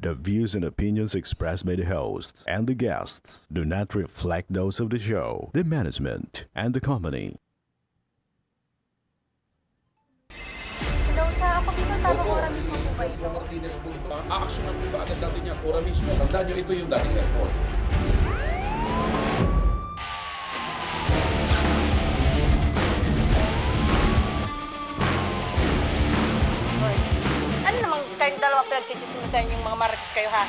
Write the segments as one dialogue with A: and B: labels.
A: The views and opinions expressed by the hosts and the guests do not reflect those of the show, the management, and the company.
B: Hello, sa ako dito, tamang oras mismo po ba ito?
C: Jessica Martinez po ito. Aaksyonan po ba agad natin yan? Ora mismo. Tandaan nyo, ito yung dating airport.
B: Hoy, ano naman kayong dalawa pinagchichismisan yung mga marites kayo, ha?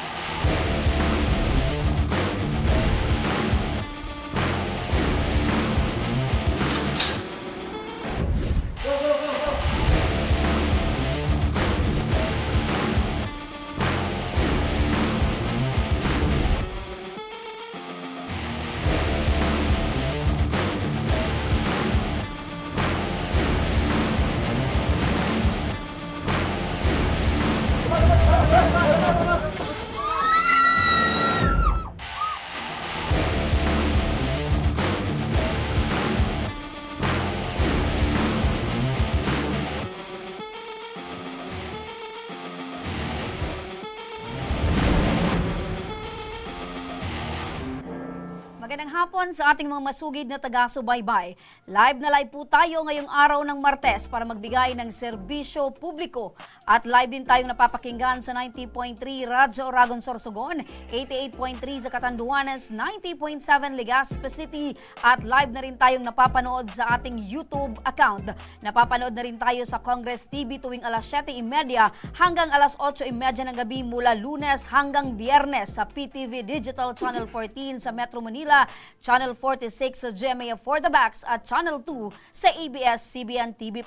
D: Magandang hapon sa ating mga masugid na taga-subaybay. Live na live po tayo ngayong araw ng Martes para magbigay ng serbisyo publiko. At live din tayong napapakinggan sa 90.3 Radyo Oragon Sorsogon, 88.3 sa Catanduanes, 90.7 Legazpi City at live na rin tayong napapanood sa ating YouTube account. Napapanood na rin tayo sa Congress TV tuwing alas 7:30 hanggang alas 8:30 ng gabi mula Lunes hanggang Biyernes sa PTV Digital Channel 14 sa Metro Manila, Channel 46 sa GMA For the Backs at Channel 2 sa ABS-CBN TV+.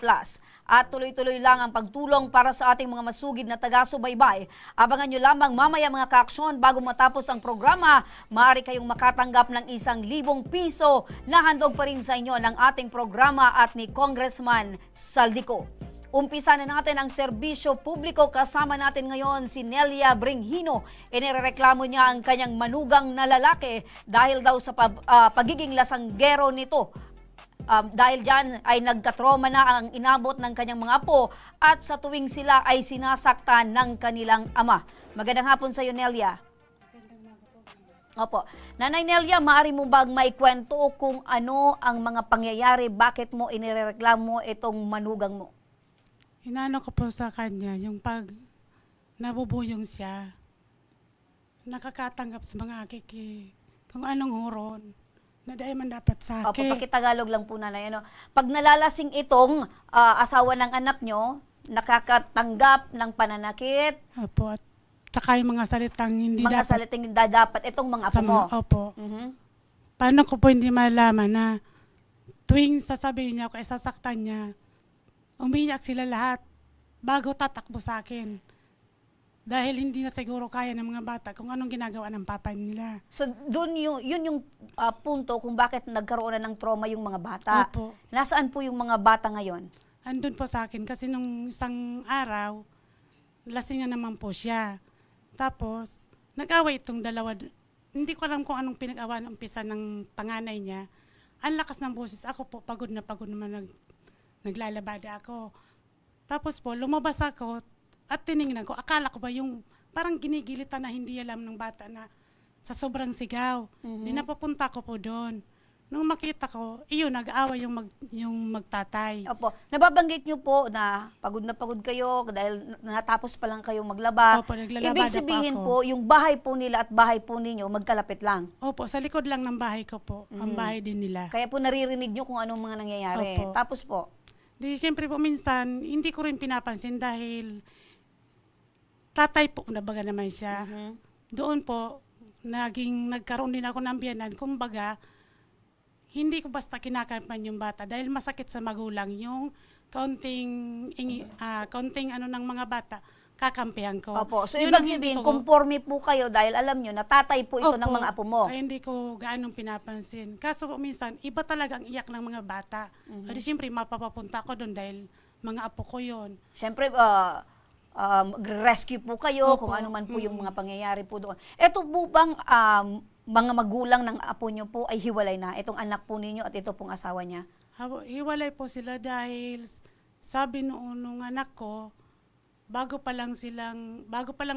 D: At tuloy-tuloy lang ang pagtulong para sa ating mga masugid na taga-subaybay. Abangan nyo lamang mamaya mga kaaksyon bago matapos ang programa, maaari kayong makatanggap ng 1,000 piso na handog pa rin sa inyo ng ating programa at ni Congressman Saldico. Umpisa na natin ang serbisyo publiko. Kasama natin ngayon si Nelia Bringhino. Inireklamo niya ang kanyang manugang na lalaki dahil daw sa pagiging lasanggero nito. Dahil dyan ay nagkatroma na ang inabot ng kanyang mga apo at sa tuwing sila ay sinasaktan ng kanilang ama. Magandang hapon sa iyo, Nelia. Opo. Nanay Nelia, maaari mo bang maikwento kung ano ang mga pangyayari, bakit mo inireklamo itong manugang mo?
E: Inaano ko po sa kanya, yung pag nabubuyong siya, nakakatanggap sa mga akiki, kung anong huron, na dahil man dapat sa
D: Opo,
E: akin.
D: pakitagalog lang po nanay. Ano? Pag nalalasing itong asawa ng anak nyo, nakakatanggap ng pananakit,
E: Opo, at saka yung mga salitang hindi
D: mga
E: dapat
D: salitang hindi dapat itong mga apo
E: sa
D: mo.
E: Opo.
D: Mhm.
E: Paano ko po hindi malaman na tuwing sasabihin niya ako, sasaktan niya, umiyak sila lahat bago tatakbo sa akin. Dahil hindi na siguro kaya ng mga bata kung anong ginagawa ng papa nila.
D: So, yun yung punto kung bakit nagkaroon na ng trauma yung mga bata.
E: Opo.
D: Nasaan po yung mga bata ngayon?
E: Andun po sa akin kasi nung isang araw, lasingan naman po siya. Tapos, nag-away itong dalawa. Hindi ko alam kung anong pinag-awa ng umpisa ng panganay niya. Ang lakas ng boses. Ako po, pagod naman naglalabada ako. Tapos po, lumabas ako at tiningnan ko. Akala ko ba yung parang ginigilitan na hindi alam ng bata na sa sobrang sigaw. Di napapunta ko po doon. Nung makita ko, iyon, nag-aaway yung magtatay.
D: Opo. Nababanggit nyo po na pagod kayo dahil natapos pa lang kayo maglaba.
E: Opo, naglalabada
D: Ibig
E: pa
D: sabihin
E: ako.
D: po, yung bahay po nila at bahay po ninyo magkalapit lang.
E: Opo, sa likod lang ng bahay ko po. Ang bahay din nila.
D: Kaya po naririnig nyo kung anong mga nangyayari.
E: Opo.
D: Tapos po,
E: Di siyempre po minsan, hindi ko rin pinapansin dahil tatay po, nabaga naman siya. Doon po, nagkaroon din ako ng biyanan. Kumbaga, hindi ko basta kinakampan yung bata dahil masakit sa magulang yung kaunting ano ng mga bata, kakampihan ko.
D: opo. So,
E: Yun ang
D: ibig
E: hindi
D: sabihin,
E: ko-
D: conforme po kayo dahil alam nyo na tatay po ito ng
E: Opo,
D: mga apo mo.
E: Kaya hindi ko gaanong pinapansin. Kaso po minsan, iba talaga ang iyak ng mga bata. Di siyempre, mapapapunta ko doon dahil mga apo ko yon.
D: Siyempre, rescue po kayo
E: Opo.
D: kung ano man po yung mga pangyayari po doon. Ito po bang mga magulang ng apo nyo po ay hiwalay na? Itong anak po ninyo at ito pong asawa niya?
E: Hiwalay po sila dahil sabi noon nung anak ko, bago pa lang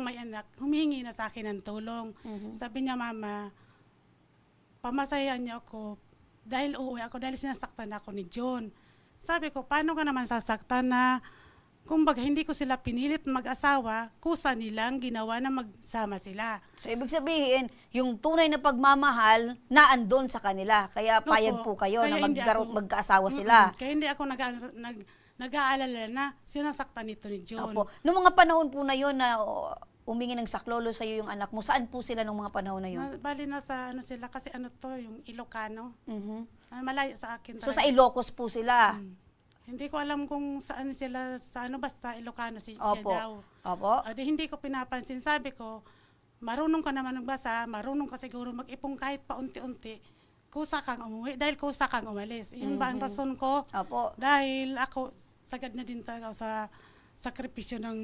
E: may anak, humihingi na sa akin ng tulong. Sabi niya, mama, pamasayan niya ako dahil uuwi ako, dahil sinasaktan ako ni John. Sabi ko, paano ka naman sasaktan na, kumbaga, hindi ko sila pinilit mag-asawa, kusa nilang ginawa na magsama sila.
D: So, ibig sabihin, yung tunay na pagmamahal, naandun sa kanila. Kaya payag po kayo
E: Kaya
D: na
E: hindi ako-
D: magkaasawa sila.
E: Kaya hindi ako nag-aalala na sinasaktan nito ni John.
D: Opo. Noong mga panahon po na yun na umingi ng saklolo sa iyo yung anak mo, saan po sila nung mga panahon na yun?
E: Bali na sa ano sila, kasi ano to, yung Ilocano.
D: Mhm.
E: Malayo sa akin.
D: So, sa
E: talaga.
D: Ilocos po sila?
E: Hindi ko alam kung saan sila, sa ano, basta Ilocano siya
D: Opo.
E: daw.
D: Opo.
E: Hindi ko pinapansin. Sabi ko, marunong ka naman magbasa, marunong ka siguro mag-ipong kahit paunti-unti. Kusa kang umuwi, dahil kusa kang umalis. Yun ba ang rason ko?
D: Opo.
E: Dahil ako, sagad na din talaga sa sakripisyo ng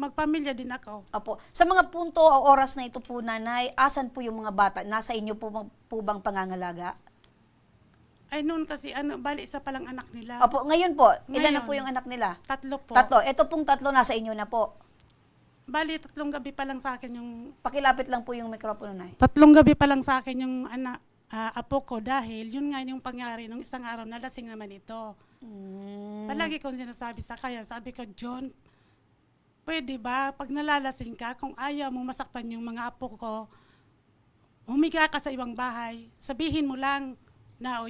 E: magpamilya din ako.
D: Opo. Sa mga punto o oras na ito po, nanay, asan po yung mga bata? Nasa inyo po bang pangangalaga?
E: Ay noon kasi, bali isa palang anak nila.
D: Opo, ngayon po, ilan na
E: Ngayon.
D: po yung anak nila?
E: 3 po.
D: Tatlo. Ito pong tatlo nasa inyo na po.
E: Bali, 3 gabi pa lang sa akin yung,
D: Pakilapit lang po yung mikropono, nay.
E: 3 gabi pa lang sa akin yung apo ko dahil yun nga yung pangyari nung isang araw na lasing naman ito. Palagi kong sinasabi sa kanya, sabi ko, John, pwede ba pag nalalasing ka, kung ayaw mo masaktan yung mga apo ko, humiga ka sa ibang bahay, sabihin mo lang na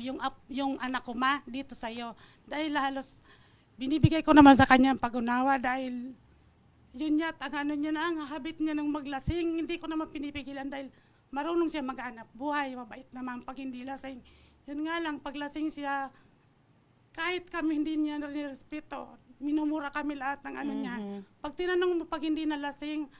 E: yung anak ko dito sa'yo. Dahil halos binibigay ko naman sa kanya ang pag-unawa dahil yun yata ang ano niya na, ang habit niya ng maglasing, hindi ko naman pinipigilan dahil marunong siya mag-anak buhay, mabait naman pag hindi lasing. Yun nga lang, pag lasing siya, kahit kami hindi niya nirespeto, minumura kami lahat ng ano niya. Pag tinanong mo pag hindi na lasing,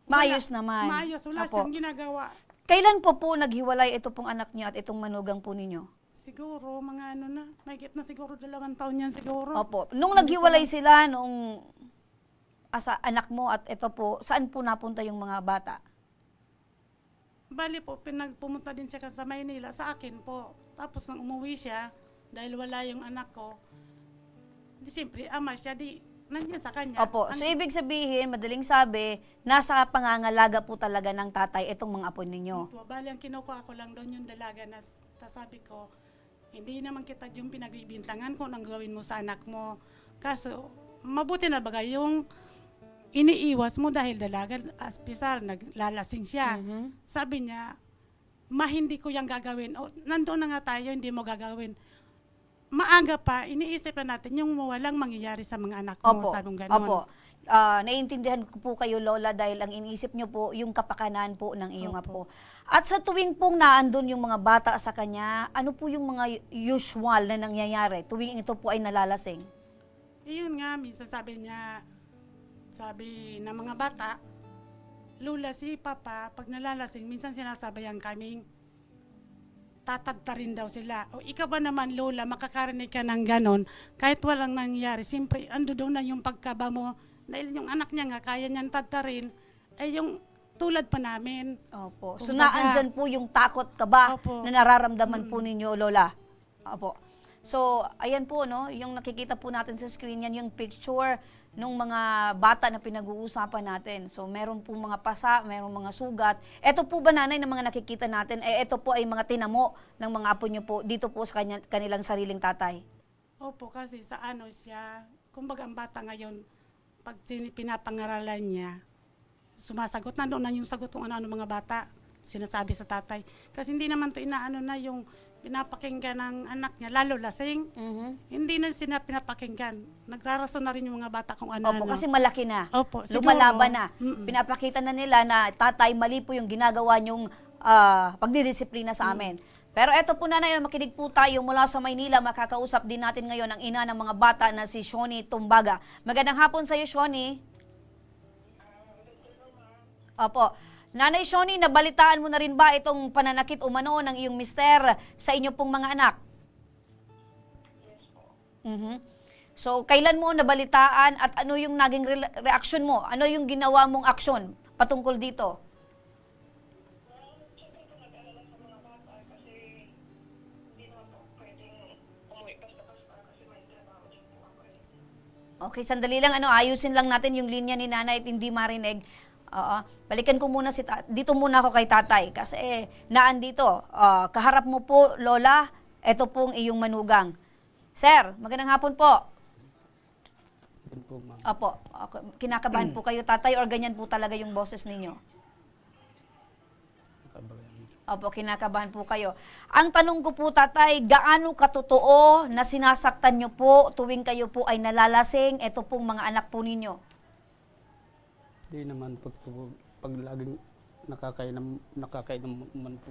D: Maayos naman.
E: Maayos, wala
D: Apo.
E: siyang ginagawa.
D: Kailan po naghiwalay ito pong anak niyo at itong manugang po ninyo?
E: Siguro, mga ano na, mahigit na siguro 2 taon yan siguro.
D: Opo. Nung naghiwalay sila, nung anak mo at ito po, saan po napunta yung mga bata?
E: Bali po, pumunta din siya sa Maynila, sa akin po. Tapos nang umuwi siya, dahil wala yung anak ko, di siyempre, ama siya, di nandiyan sa kanya.
D: Opo. So, ibig sabihin, madaling sabi, nasa pangangalaga po talaga ng tatay itong mga apo ninyo.
E: Po, bali, ang kinukuha ko lang doon yung dalaga na sabi ko, hindi naman kita yung pinagbibintangan kung anong gawin mo sa anak mo. Kaso, mabuti na bagay yung iniiwas mo dahil dalaga, pisar, naglalasing siya. Sabi niya, hindi ko yung gagawin. O, nandoon na nga tayo, hindi mo gagawin. Maaga pa, iniisip na natin yung walang mangyayari sa mga anak mo.
D: Opo.
E: Sabi ng ganun.
D: Opo. Naiintindihan ko po kayo, Lola, dahil ang iniisip nyo po yung kapakanan po ng iyong apo. At sa tuwing pong naandun yung mga bata sa kanya, ano po yung mga usual na nangyayari tuwing ito po ay nalalasing?
E: Iyon nga, minsan sabi ng mga bata, Lola, si Papa, pag nalalasing, minsan sinasabayan kaming tatadta rin daw sila. O ikaw ba naman, Lola, makakarinig ka ng ganon, kahit walang nangyari, siyempre, ando doon na yung pagkaba mo, dahil yung anak niya nga, kaya niyang tadta rin, ay yung tulad pa namin.
D: Opo. So,
E: Kumbaga,
D: naandyan po yung takot ka ba
E: Opo.
D: na nararamdaman po ninyo, Lola? Opo. So, ayan po, no, yung nakikita po natin sa screen yan, yung picture nung mga bata na pinag-uusapan natin. So, meron po mga pasa, meron mga sugat. Ito po ba, nanay, ng mga nakikita natin, ito po ay mga tinamo ng mga apo nyo po dito po sa kanilang sariling tatay?
E: Opo, kasi sa ano siya, kumbaga ang bata ngayon, pag pinapangaralan niya, sumasagot, nandoon na yung sagot kung ano-ano mga bata, sinasabi sa tatay. Kasi hindi naman to inaano na yung pinapakinggan ng anak niya, lalo lasing. Hindi na sila pinapakinggan. Nagrarason na rin yung mga bata kung ano-ano.
D: Opo, kasi malaki na.
E: Opo, siguro.
D: Lumalaban na. Pinapakita na nila na tatay, mali po yung ginagawa niyong pagdidisiplina sa amin. Pero eto po, nanay, makinig po tayo mula sa Maynila. Makakausap din natin ngayon ang ina ng mga bata na si Shoni Tumbaga. Magandang hapon sa iyo, Shoni. Opo. Nanay Shoni, nabalitaan mo na rin ba itong pananakit umano ng iyong mister sa inyo pong mga anak? Yes po. So, kailan mo nabalitaan at ano yung naging reaksyon mo? Ano yung ginawa mong aksyon patungkol dito? Okay, sandali lang, ayusin lang natin yung linya ni nanay at hindi marinig. Oo. Balikan ko muna dito muna ako kay tatay kasi naandito. Kaharap mo po, Lola, ito pong iyong manugang. Sir, magandang hapon po.
F: Po, ma'am.
D: Opo, kinakabahan po kayo tatay or ganyan po talaga yung boses ninyo? Opo, kinakabahan po kayo. Ang tanong ko po tatay, gaano katotoo na sinasaktan nyo po tuwing kayo po ay nalalasing, ito pong mga anak po ninyo?
F: Di naman po, pag laging nakakainom man po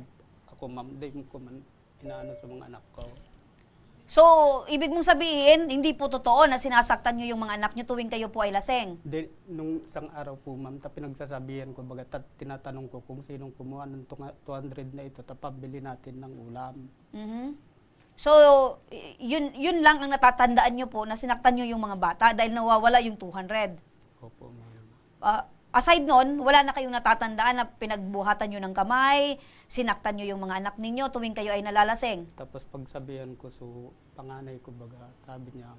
F: ako, ma'am, di ko man inaano sa mga anak ko.
D: So, ibig mong sabihin, hindi po totoo na sinasaktan nyo yung mga anak nyo tuwing kayo po ay lasing?
F: Di, nung isang araw po, ma'am, pinagsasabihan ko, tinatanong ko kung sinong kumuha ng 200 na ito, pabili natin ng ulam.
D: Mhm. So, yun lang ang natatandaan nyo po na sinaktan nyo yung mga bata dahil nawawala yung 200.
F: Opo, ma'am.
D: Aside nun, wala na kayong natatandaan na pinagbuhatan nyo ng kamay, sinaktan nyo yung mga anak ninyo tuwing kayo ay nalalasing.
F: Tapos pagsabihan ko sa panganay ko, sabi niya,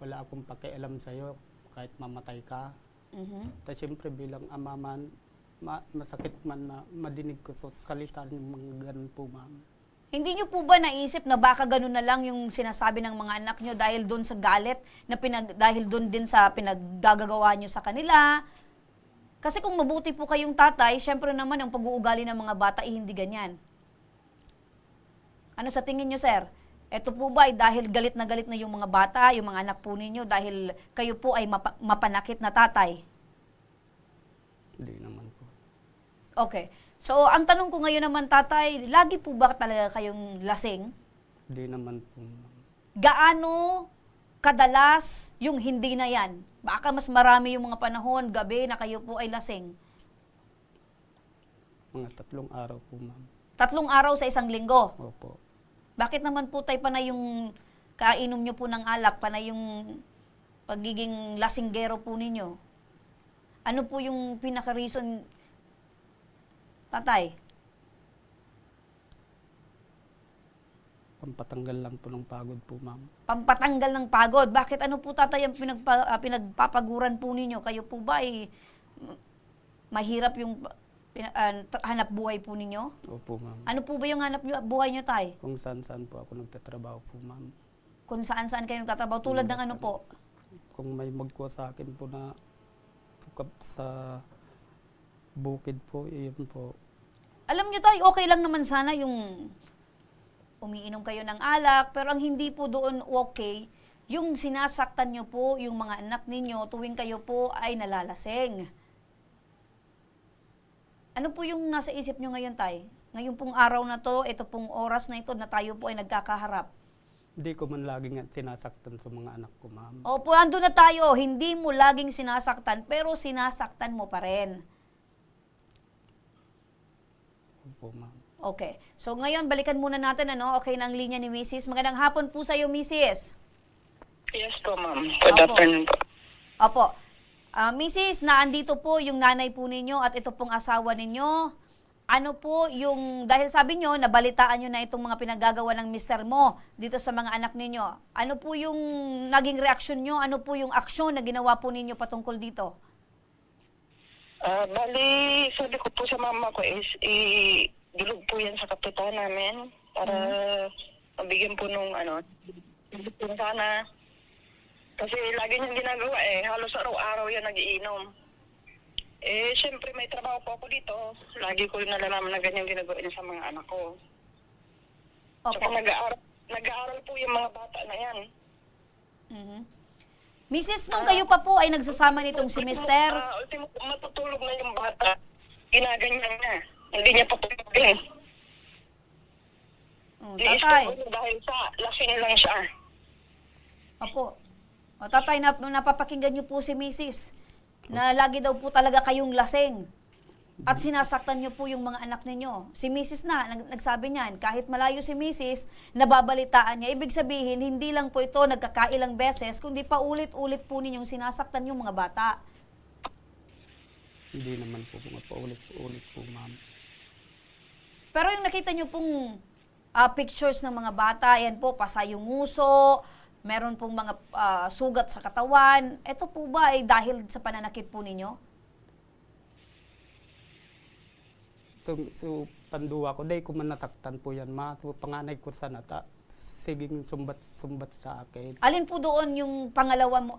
F: wala akong pakialam sa'yo kahit mamatay ka.
D: Mhm.
F: Tapos siyempre bilang ama man, masakit man na madinig ko sa salita ng mga ganun po, ma'am.
D: Hindi nyo po ba naisip na baka ganun na lang yung sinasabi ng mga anak nyo dahil doon sa galit, dahil doon din sa pinaggagawa nyo sa kanila? Kasi kung mabuti po kayong tatay, syempre naman ang pag-uugali ng mga bata ay hindi ganyan. Ano sa tingin nyo, sir? Ito po ba ay dahil galit na yung mga bata, yung mga anak po ninyo, dahil kayo po ay mapanakit na tatay?
F: Hindi naman po.
D: Okay. So, ang tanong ko ngayon naman, tatay, lagi po ba talaga kayong lasing?
F: Hindi naman po, ma'am.
D: Gaano kadalas yung hindi na yan? Baka mas marami yung mga panahon, gabi, na kayo po ay lasing.
F: Mga 3 araw po, ma'am.
D: 3 araw sa isang linggo.
F: Opo.
D: Bakit naman po tayo panay yung kainom nyo po ng alak, panay yung pagiging lasinggero po ninyo? Ano po yung pinaka-reason, tatay?
F: Pampatanggal lang po ng pagod po, ma'am.
D: Pampatanggal ng pagod. Bakit ano po tatay ang pinagpapaguran po ninyo? Kayo po ba ay mahirap yung hanap buhay po ninyo?
F: Opo, ma'am.
D: Ano po ba yung hanap buhay nyo, tay?
F: Kung saan-saan po ako nagtatrabaho po, ma'am.
D: Kung saan-saan kayo nagtatrabaho? Tulad ng ano po?
F: Kung may magkuha sa akin po na sa bukid po, iyon po.
D: Alam nyo tayo, okay lang naman sana yung umiinom kayo ng alak, pero ang hindi po doon okay, yung sinasaktan nyo po yung mga anak ninyo tuwing kayo po ay nalalasing. Ano po yung nasa isip nyo ngayon, tay? Ngayon pong araw na to, ito pong oras na ito na tayo po ay nagkakaharap.
F: Hindi ko man laging sinasaktan sa mga anak ko, ma'am.
D: Opo, ando na tayo. Hindi mo laging sinasaktan, pero sinasaktan mo pa rin.
F: Opo, ma'am.
D: Okay. So ngayon, balikan muna natin, okay na ang linya ni Mrs. Magandang hapon po sa iyo, Mrs.
G: Yes po, ma'am. Good afternoon po.
D: Opo. Mrs., naandito po yung nanay po ninyo at ito pong asawa ninyo. Ano po yung, dahil sabi nyo, nabalitaan nyo na itong mga pinagagawa ng mister mo dito sa mga anak ninyo. Ano po yung naging reaksyon nyo? Ano po yung aksyon na ginawa po ninyo patungkol dito?
G: Bali, sabi ko po sa mama ko is, idulog po yan sa kapitan namin para mabigyan po nung kung sana. Kasi lagi niyang ginagawa halos araw-araw yan nagiinom. Siyempre may trabaho po ako dito. Lagi ko nalalaman na ganyan ginagawa niya sa mga anak ko.
D: Opo.
G: Saka nag-aaral po yung mga bata na yan.
D: Mhm. Mrs., nung kayo pa po ay nagsasama nitong si mister,
G: Ultimo, matutulog na yung bata. Ginaganyan na. Hindi niya patulogin.
D: tatay,
G: Dahil sa lasing lang siya.
D: opo. O, tatay, napapakinggan niyo po si Mrs. na lagi daw po talaga kayong lasing. At sinasaktan niyo po yung mga anak ninyo. Si Mrs. nagsabi niyan, kahit malayo si Mrs., nababalitaan niya. Ibig sabihin, hindi lang po ito nagkakailang beses, kundi paulit-ulit po ninyong sinasaktan yung mga bata.
F: Hindi naman po paulit-ulit po, ma'am.
D: Pero yung nakita niyo pong pictures ng mga bata, yan po, pasa yung nguso, Meron pong mga sugat sa katawan. Ito po ba ay dahil sa pananakit po ninyo?
F: Itong so, panduwa ko, dahil ko man nasaktan po yan, ma. So, panganay ko sa nata, siging sumbat sa akin.
D: Alin po doon yung pangalawa mo,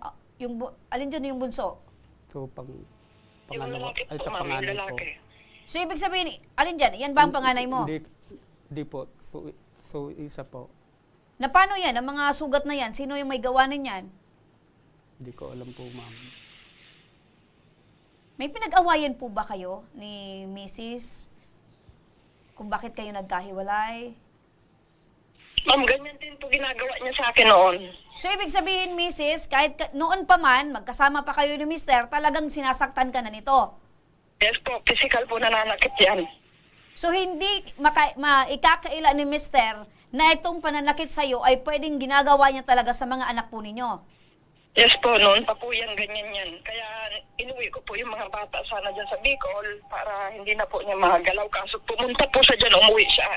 D: alin dyan yung bunso?
F: So,
G: Yung
F: pangalawa,
G: lalaki
F: ay
G: po,
F: sa
G: ma'am, yung
F: panganay ko.
G: lalaki.
D: So, ibig sabihin, alin dyan? Yan ba ang panganay mo?
F: Hindi po. So, isa po.
D: Na paano yan? Ang mga sugat na yan, sino yung may gawa ninyan?
F: Hindi ko alam po, ma'am.
D: May pinag-awayan po ba kayo ni Mrs. kung bakit kayo nagkahiwalay?
G: Ma'am, ganyan din po ginagawa niya sa akin noon.
D: So, ibig sabihin, Mrs., kahit noon pa man, magkasama pa kayo ni Mr., talagang sinasaktan ka na nito.
G: Yes po, physical po nananakit yan.
D: So, hindi ikakaila ni Mr. na itong pananakit sa'yo ay pwedeng ginagawa niya talaga sa mga anak po ninyo.
G: Yes po, noon pa po yan, ganyan yan. Kaya inuwi ko po yung mga bata sana dyan sa Bicol para hindi na po niya magalaw. Kaso pumunta po siya dyan, umuwi siya.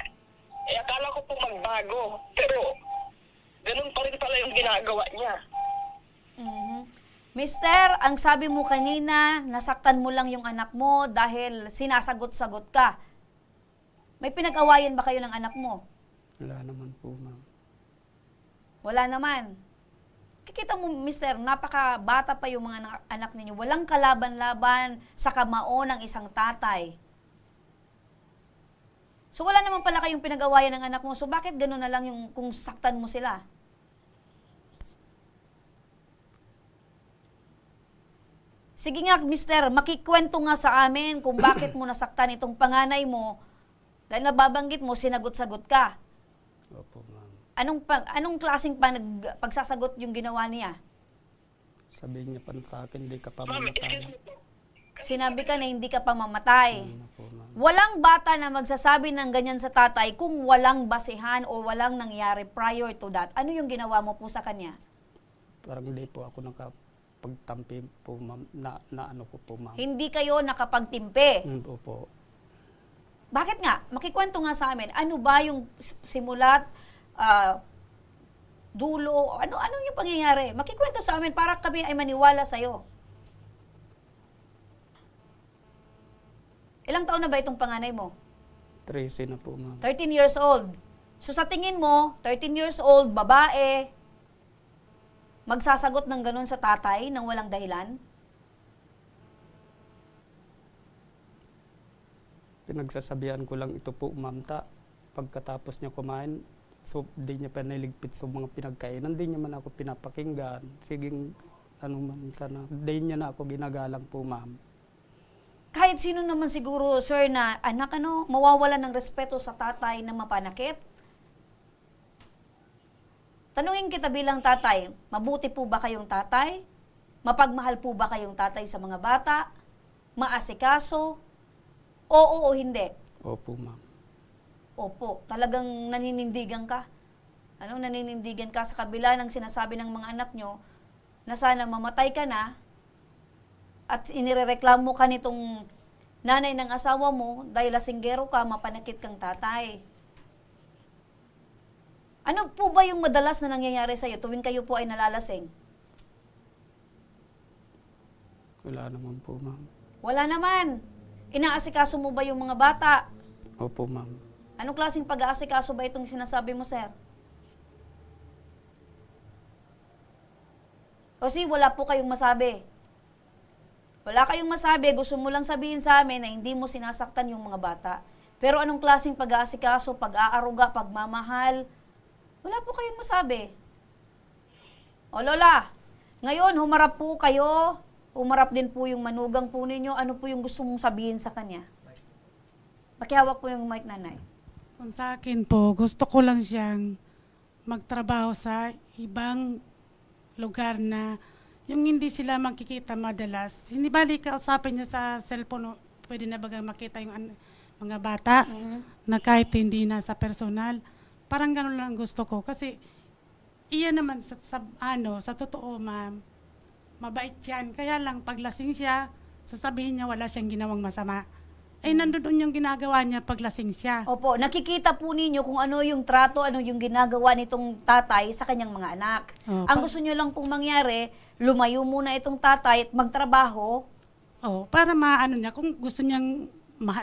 G: Eh, akala ko po magbago. Pero ganun pa rin pala yung ginagawa niya.
D: Mhm. Mister, ang sabi mo kanina, nasaktan mo lang yung anak mo dahil sinasagot-sagot ka. May pinag-awayan ba kayo ng anak mo?
F: Wala naman po, ma'am.
D: Wala naman. Kikita mo, mister, napaka-bata pa yung mga anak ninyo. Walang kalaban-laban sa kamao ng isang tatay. So wala naman pala kayong pinag-awayan ng anak mo. So bakit gano'n na lang yung kung saktan mo sila? Sige nga, mister, makikwento nga sa amin kung bakit mo nasaktan itong panganay mo. Dahil nababanggit mo, sinagot-sagot ka.
F: Opo, ma'am.
D: Anong klaseng pagsasagot yung ginawa niya?
F: Sabihin niya pa sa akin, hindi ka pa
G: Ma'am,
F: mamatay.
G: excuse me po.
D: Sinabi ka na hindi ka pa mamatay.
F: Ano po, ma'am.
D: Walang bata na magsasabi ng ganyan sa tatay kung walang basihan o walang nangyari prior to that. Ano yung ginawa mo po sa kanya?
F: Parang hindi po ako nakapagtampi po, ma'am, na ano ko po, ma'am.
D: Hindi kayo nakapagtimpe.
F: Opo.
D: Bakit nga? Makikwento nga sa amin. Ano ba yung simulat, dulo, ano yung pangyayari? Makikwento sa amin para kami ay maniwala sa'yo. Ilang taon na ba itong panganay mo?
F: 13 na po, ma'am.
D: 13 years old. So sa tingin mo, 13 years old, babae, magsasagot ng ganun sa tatay nang walang dahilan?
F: Pinagsasabihan ko lang ito po, ma'am, pagkatapos niya kumain, so di niya pa niligpit sa mga pinagkainan, di niya man ako pinapakinggan. Siging, ano man sana, di niya na ako ginagalang po, ma'am.
D: Kahit sino naman siguro, sir, na anak, mawawalan ng respeto sa tatay na mapanakit? Tanungin kita bilang tatay, mabuti po ba kayong tatay? Mapagmahal po ba kayong tatay sa mga bata? Maasikaso? Oo o hindi?
F: Opo, ma'am.
D: Opo, talagang naninindigan ka. Naninindigan ka sa kabila ng sinasabi ng mga anak nyo na sana mamatay ka na at inirereklamo ka nitong nanay ng asawa mo dahil lasinggero ka, mapanakit kang tatay. Ano po ba yung madalas na nangyayari sa'yo tuwing kayo po ay nalalasing?
F: Wala naman po, ma'am.
D: Wala naman. Inaasikaso mo ba yung mga bata?
F: Opo, ma'am.
D: Anong klaseng pag-aasikaso ba itong sinasabi mo, sir? O wala po kayong masabi. Wala kayong masabi, gusto mo lang sabihin sa amin na hindi mo sinasaktan yung mga bata. Pero anong klaseng pag-aasikaso, pag-aaruga, pagmamahal, wala po kayong masabi. O Lola, ngayon humarap po kayo, umarap din po yung manugang po ninyo, ano po yung gusto mong sabihin sa kanya? Pakihawak po yung mic, nanay.
E: Kung sa akin po, gusto ko lang siyang magtrabaho sa ibang lugar na yung hindi sila makikita madalas. Hindi bali kausapin niya sa cellphone, pwede na bagang makita yung mga bata na kahit hindi na sa personal. Parang ganun lang gusto ko. Kasi iyan naman sa totoo, ma'am, mabait yan. Kaya lang, paglasing siya, sasabihin niya wala siyang ginawang masama. ay nandoon yung ginagawa niya paglasing siya.
D: Opo, nakikita po ninyo kung ano yung trato, ano yung ginagawa nitong tatay sa kanyang mga anak.
E: Oh,
D: Ang gusto nyo lang pong mangyari, lumayo muna itong tatay at magtrabaho.
E: Oh, para maano niya, kung gusto niyang,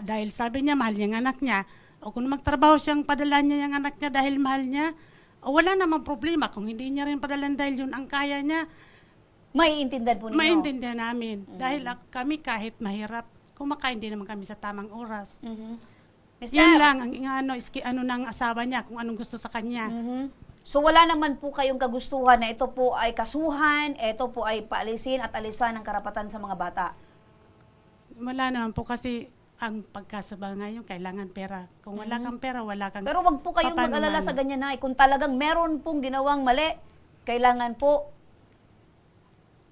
E: dahil sabi niya, mahal niya ang anak niya, o kung magtrabaho siyang padala niya yung anak niya dahil mahal niya, o wala namang problema. Kung hindi niya rin padalan dahil yun ang kaya niya,
D: Maiintindihan po ninyo.
E: maintindihan namin. Dahil kami kahit mahirap, kumakain din naman kami sa tamang oras.
D: Mister,
E: Yan lang ang ano ng asawa niya, kung anong gusto sa kanya.
D: so wala naman po kayong kagustuhan na ito po ay kasuhan, ito po ay paalisin at alisan ng karapatan sa mga bata.
E: Wala naman po kasi ang pagkasaba ngayon, kailangan pera. Kung wala kang pera, wala kang...
D: Pero wag po kayong
E: papaano
D: mag-alala
E: man.
D: sa ganyan na. Kung talagang meron pong ginawang mali, kailangan po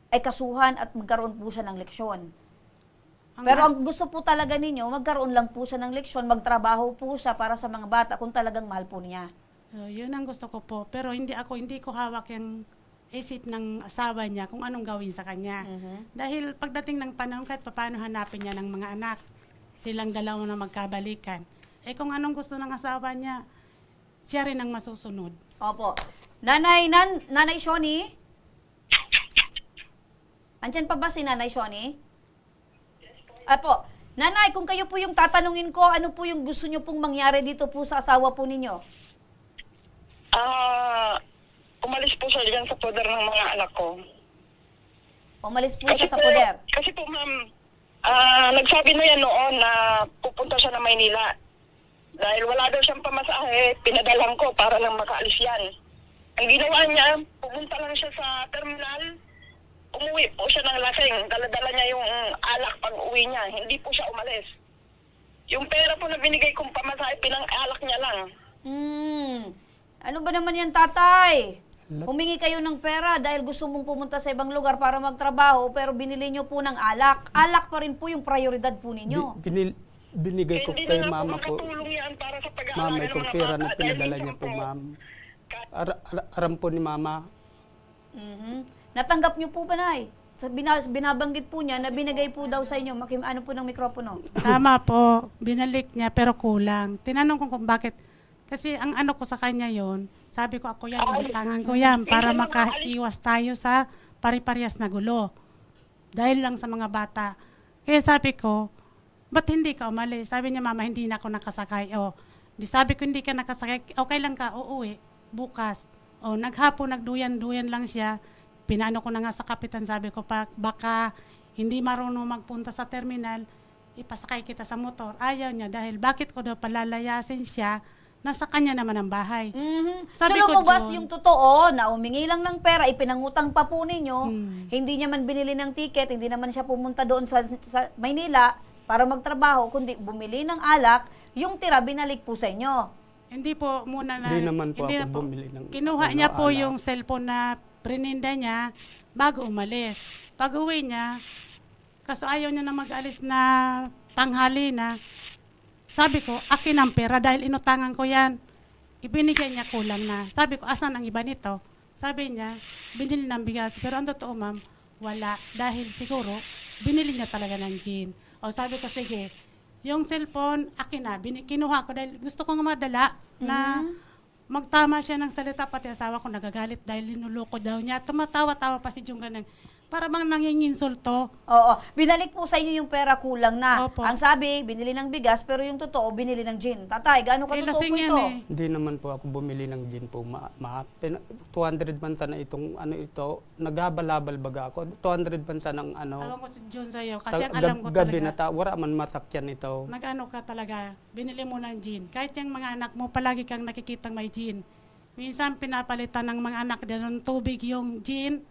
D: ay kasuhan at magkaroon po siya ng leksyon. Pero ang gusto po talaga ninyo, magkaroon lang po siya ng leksyon, magtrabaho po siya para sa mga bata kung talagang mahal po niya.
E: Yun ang gusto ko po. Pero hindi ko hawak yung isip ng asawa niya kung anong gawin sa kanya. Dahil pagdating ng panahon, kahit paano hanapin niya ng mga anak, silang dalawa na magkabalikan. Eh kung anong gusto ng asawa niya, siya rin ang masusunod.
D: Opo. Nanay Shoni? Andyan pa ba si Nanay Shoni? Apo. Nanay, kung kayo po yung tatanungin ko, ano po yung gusto nyo pong mangyari dito po sa asawa po ninyo?
G: Umalis po siya dyan sa poder ng mga anak ko.
D: Umalis po siya sa poder.
G: Kasi po, ma'am, nagsabi na yan noon na pupunta siya na Maynila. Dahil wala daw siyang pamasahe, pinadalang ko para lang makaalis yan. Ang ginawa niya, pumunta lang siya sa terminal, umuwi po siya ng lasing. Dala-dala niya yung alak pag uwi niya. Hindi po siya umalis. Yung pera po na binigay kong pamasahe, pinang-alak niya lang.
D: Ano ba naman yan, tatay? Humingi kayo ng pera dahil gusto mong pumunta sa ibang lugar para magtrabaho, pero binili nyo po ng alak. Alak pa rin po yung prioridad po ninyo.
E: Binigay ko
G: Hindi
E: kay
G: na nga
E: mama
G: po
E: ko.
G: nakatulong yan para sa pag-aalaga
E: Mama,
G: ng
E: itong
G: mga
E: pera
G: bata
E: na
G: dahil
E: pinadala
G: minsan
E: niya po,
G: po,
E: ma'am. Aram po ni mama.
D: Natanggap nyo po ba, Nay? Binabanggit po niya na binigay po daw sa inyo. Ano po ng mikropono?
E: Tama po, binalik niya pero kulang. Tinanong ko kung bakit. Kasi ang ano ko sa kanya yon, sabi ko ako yan, utangan ko yan para makaiwas tayo sa pari-parehas na gulo. Dahil lang sa mga bata. Kaya sabi ko, ba't hindi ka umalis? Sabi niya, mama, hindi na ako nakasakay. Di sabi ko, hindi ka nakasakay. Okay lang ka, uuwi, bukas. Naghapon, nagduyan-duyan lang siya. Pinano ko na nga sa kapitan, sabi ko, baka hindi marunong magpunta sa terminal, ipasakay kita sa motor. Ayaw niya dahil bakit ko daw palalayasin siya, nasa kanya naman ang bahay.
D: So lumabas yung totoo na umingi lang ng pera, ipinangutang pa po ninyo, hindi niya man binili ng ticket, hindi naman siya pumunta doon sa Maynila para magtrabaho, kundi bumili ng alak, yung tira binalik po sa inyo.
E: Hindi po muna na.
F: Hindi naman po
E: hindi
F: ako
E: na po.
F: bumili ng
E: Kinuha niya po
F: alak.
E: yung cellphone na prininda niya bago umalis. Pag uwi niya, kaso ayaw niya na mag-alis na tanghali na, sabi ko, akin ang pera dahil inutangan ko yan. Ibinigay niya kulang na. Sabi ko, asan ang iba nito? Sabi niya, binili ng bigas. Pero ang totoo, ma'am, wala. Dahil siguro, binili niya talaga ng gin. Sabi ko, sige, yung cellphone, akin na. Kinuha ko dahil gusto ko nga madala na magtama siya ng salita. Pati asawa ko nagagalit dahil linuloko daw niya. Tumatawa-tawa pa si Jung ganang. Para bang nanginginsulto.
D: Oo. Binalik po sa inyo yung pera, kulang na.
E: Opo.
D: Ang sabi, binili ng bigas, pero yung totoo, binili ng gin. Tatay, gaano katotoo
E: lasing
D: po
E: yan
D: ito?
F: Hindi naman po ako bumili ng gin po. 200 bansa na itong ano ito. Naghabalabal baga ako. 200 bansa ng ano.
E: Alam ko si Jun sa'yo. Kasi ang alam ko
F: gabi na
E: talaga.
F: wala man masakyan ito.
E: Nag-ano ka talaga, binili mo ng gin. Kahit yung mga anak mo, palagi kang nakikitang may gin. Minsan pinapalitan ng mga anak din ng tubig yung gin.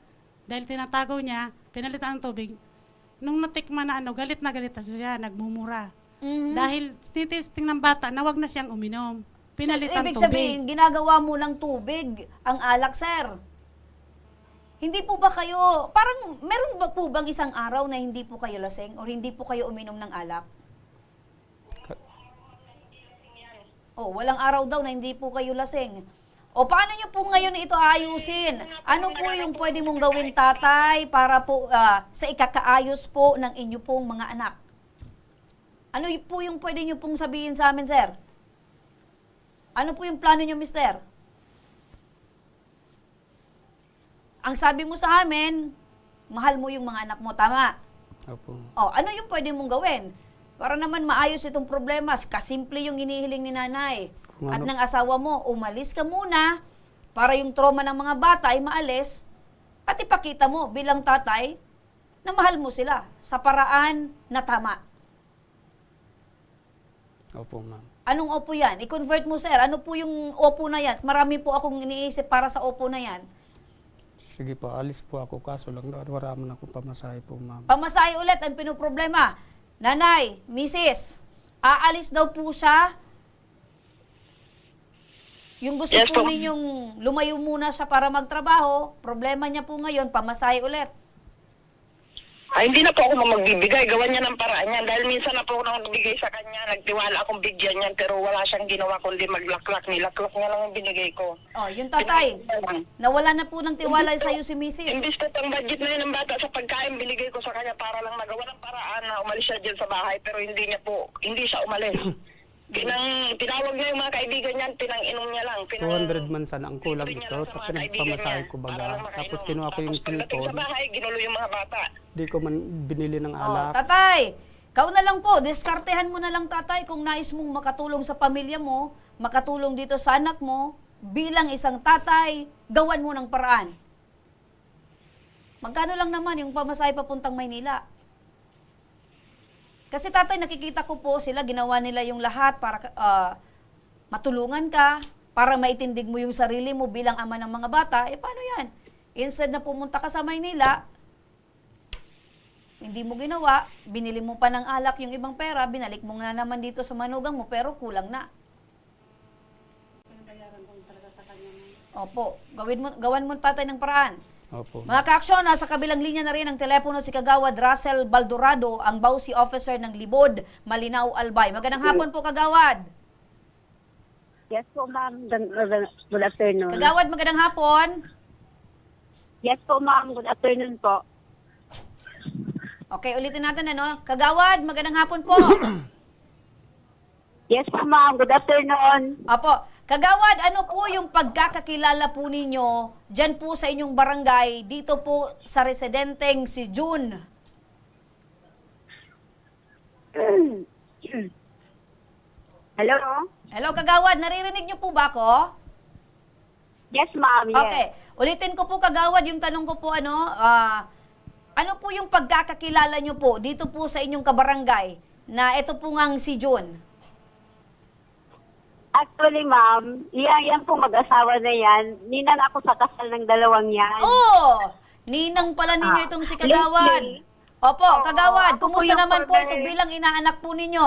E: Dahil tinatago niya, pinalitan ng tubig. Nung natikman na galit na siya, nagmumura. Dahil tinitesting ng bata na wag na siyang uminom. Pinalitan
D: Ibig
E: tubig.
D: sabihin, ginagawa mo lang tubig ang alak, sir. Hindi po ba kayo, parang meron ba po bang isang araw na hindi po kayo lasing o hindi po kayo uminom ng alak? Walang araw daw na hindi po kayo lasing. Paano nyo po ngayon ito ayusin? Ano po yung pwede mong gawin, tatay, para po sa ikakaayos po ng inyo pong mga anak? Ano po yung pwede nyo pong sabihin sa amin, sir? Ano po yung plano nyo, mister? Ang sabi mo sa amin, mahal mo yung mga anak mo, tama?
F: Opo.
D: Oh, ano yung pwede mong gawin? Para naman maayos itong problema. Kasimple yung hinihiling ni nanay.
F: Kung
D: At
F: ano-
D: ng asawa mo, umalis ka muna para yung trauma ng mga bata ay maalis. At ipakita mo bilang tatay na mahal mo sila sa paraan na tama.
F: Opo, ma'am.
D: Anong opo yan? I-convert mo, sir. Ano po yung opo na yan? Marami po akong iniisip para sa opo na yan.
F: Sige po, alis po ako. Kaso lang, wala man ako pamasahe po, ma'am.
D: Pamasahe ulit ang pinoproblema. Nanay, misis, aalis daw po siya. Yung gusto
G: Yes,
D: po
G: po.
D: ninyong lumayo muna siya para magtrabaho, problema niya po ngayon, pamasahe ulit.
G: Ay, hindi na po ako magbibigay. Gawan niya ng paraan niya. Dahil minsan na po ako nagbigay sa kanya. Nagtiwala akong bigyan niyan. Pero wala siyang ginawa kundi maglaklak. Nilaklak niya lang yung binigay ko.
D: Oh, yung tatay, nawala na po ng tiwala sa iyo si misis.
G: Imbis na ang budget na yun ng bata sa pagkain, binigay ko sa kanya para lang magawa ng paraan na umalis siya dyan sa bahay. Pero hindi siya umalis. Tinawag niya yung mga kaibigan niyan, pinang-inom niya lang.
F: 200 man sana ang kulang
G: Libre niya
F: ito.
G: lang sa
F: Tapos
G: mga kaibigan
F: pinagpamasahe
G: niya
F: ko
G: para
F: baga.
G: lang makainom.
F: Tapos kinuha ko yung
G: Tapos pagdating
F: cellphone.
G: sa bahay, ginulo yung mga bata.
F: Di ko man binili ng
D: Oh,
F: alak.
D: tatay, kau na lang po, diskartehan mo na lang tatay kung nais mong makatulong sa pamilya mo, makatulong dito sa anak mo, bilang isang tatay, gawan mo ng paraan. Magkano lang naman yung pamasahe papuntang Maynila? Kasi tatay, nakikita ko po sila, ginawa nila yung lahat para matulungan ka, para maitindig mo yung sarili mo bilang ama ng mga bata. Eh paano yan? Instead na pumunta ka sa Maynila, hindi mo ginawa, binili mo pa ng alak yung ibang pera, binalik mo na naman dito sa manugang mo, pero kulang na. Opo, gawan mo tatay ng paraan.
F: Opo.
D: Mga kaaksyon, nasa kabilang linya na rin ang telepono si Kagawad Russell Baldorado, ang Bausi Officer ng Libod, Malinaw, Albay. Magandang hapon po, Kagawad.
H: Yes po, ma'am. Good afternoon.
D: Kagawad, magandang hapon.
H: Yes po, ma'am. Good afternoon po.
D: Okay, ulitin natin ano. Kagawad, magandang hapon po.
H: Yes po, ma'am. Good afternoon.
D: Apo, Kagawad, ano po yung pagkakakilala po ninyo dyan po sa inyong barangay, dito po sa residenteng si June?
H: Hello?
D: Hello, Kagawad, naririnig niyo po ba ako?
H: Yes, ma'am. Yes.
D: Okay, ulitin ko po, Kagawad, yung tanong ko po, ano po yung pagkakakilala niyo po dito po sa inyong kabarangay na ito po ngang si June?
H: Actually, ma'am, yan po mag-asawa na yan. Ninang ako sa kasal ng dalawang yan.
D: Oh, ninang pala ninyo itong si Kagawad.
H: lately.
D: Opo,
H: Oo,
D: Kagawad,
H: ako po
D: kumusta
H: yung
D: naman po ito
H: former-
D: bilang inaanak po ninyo?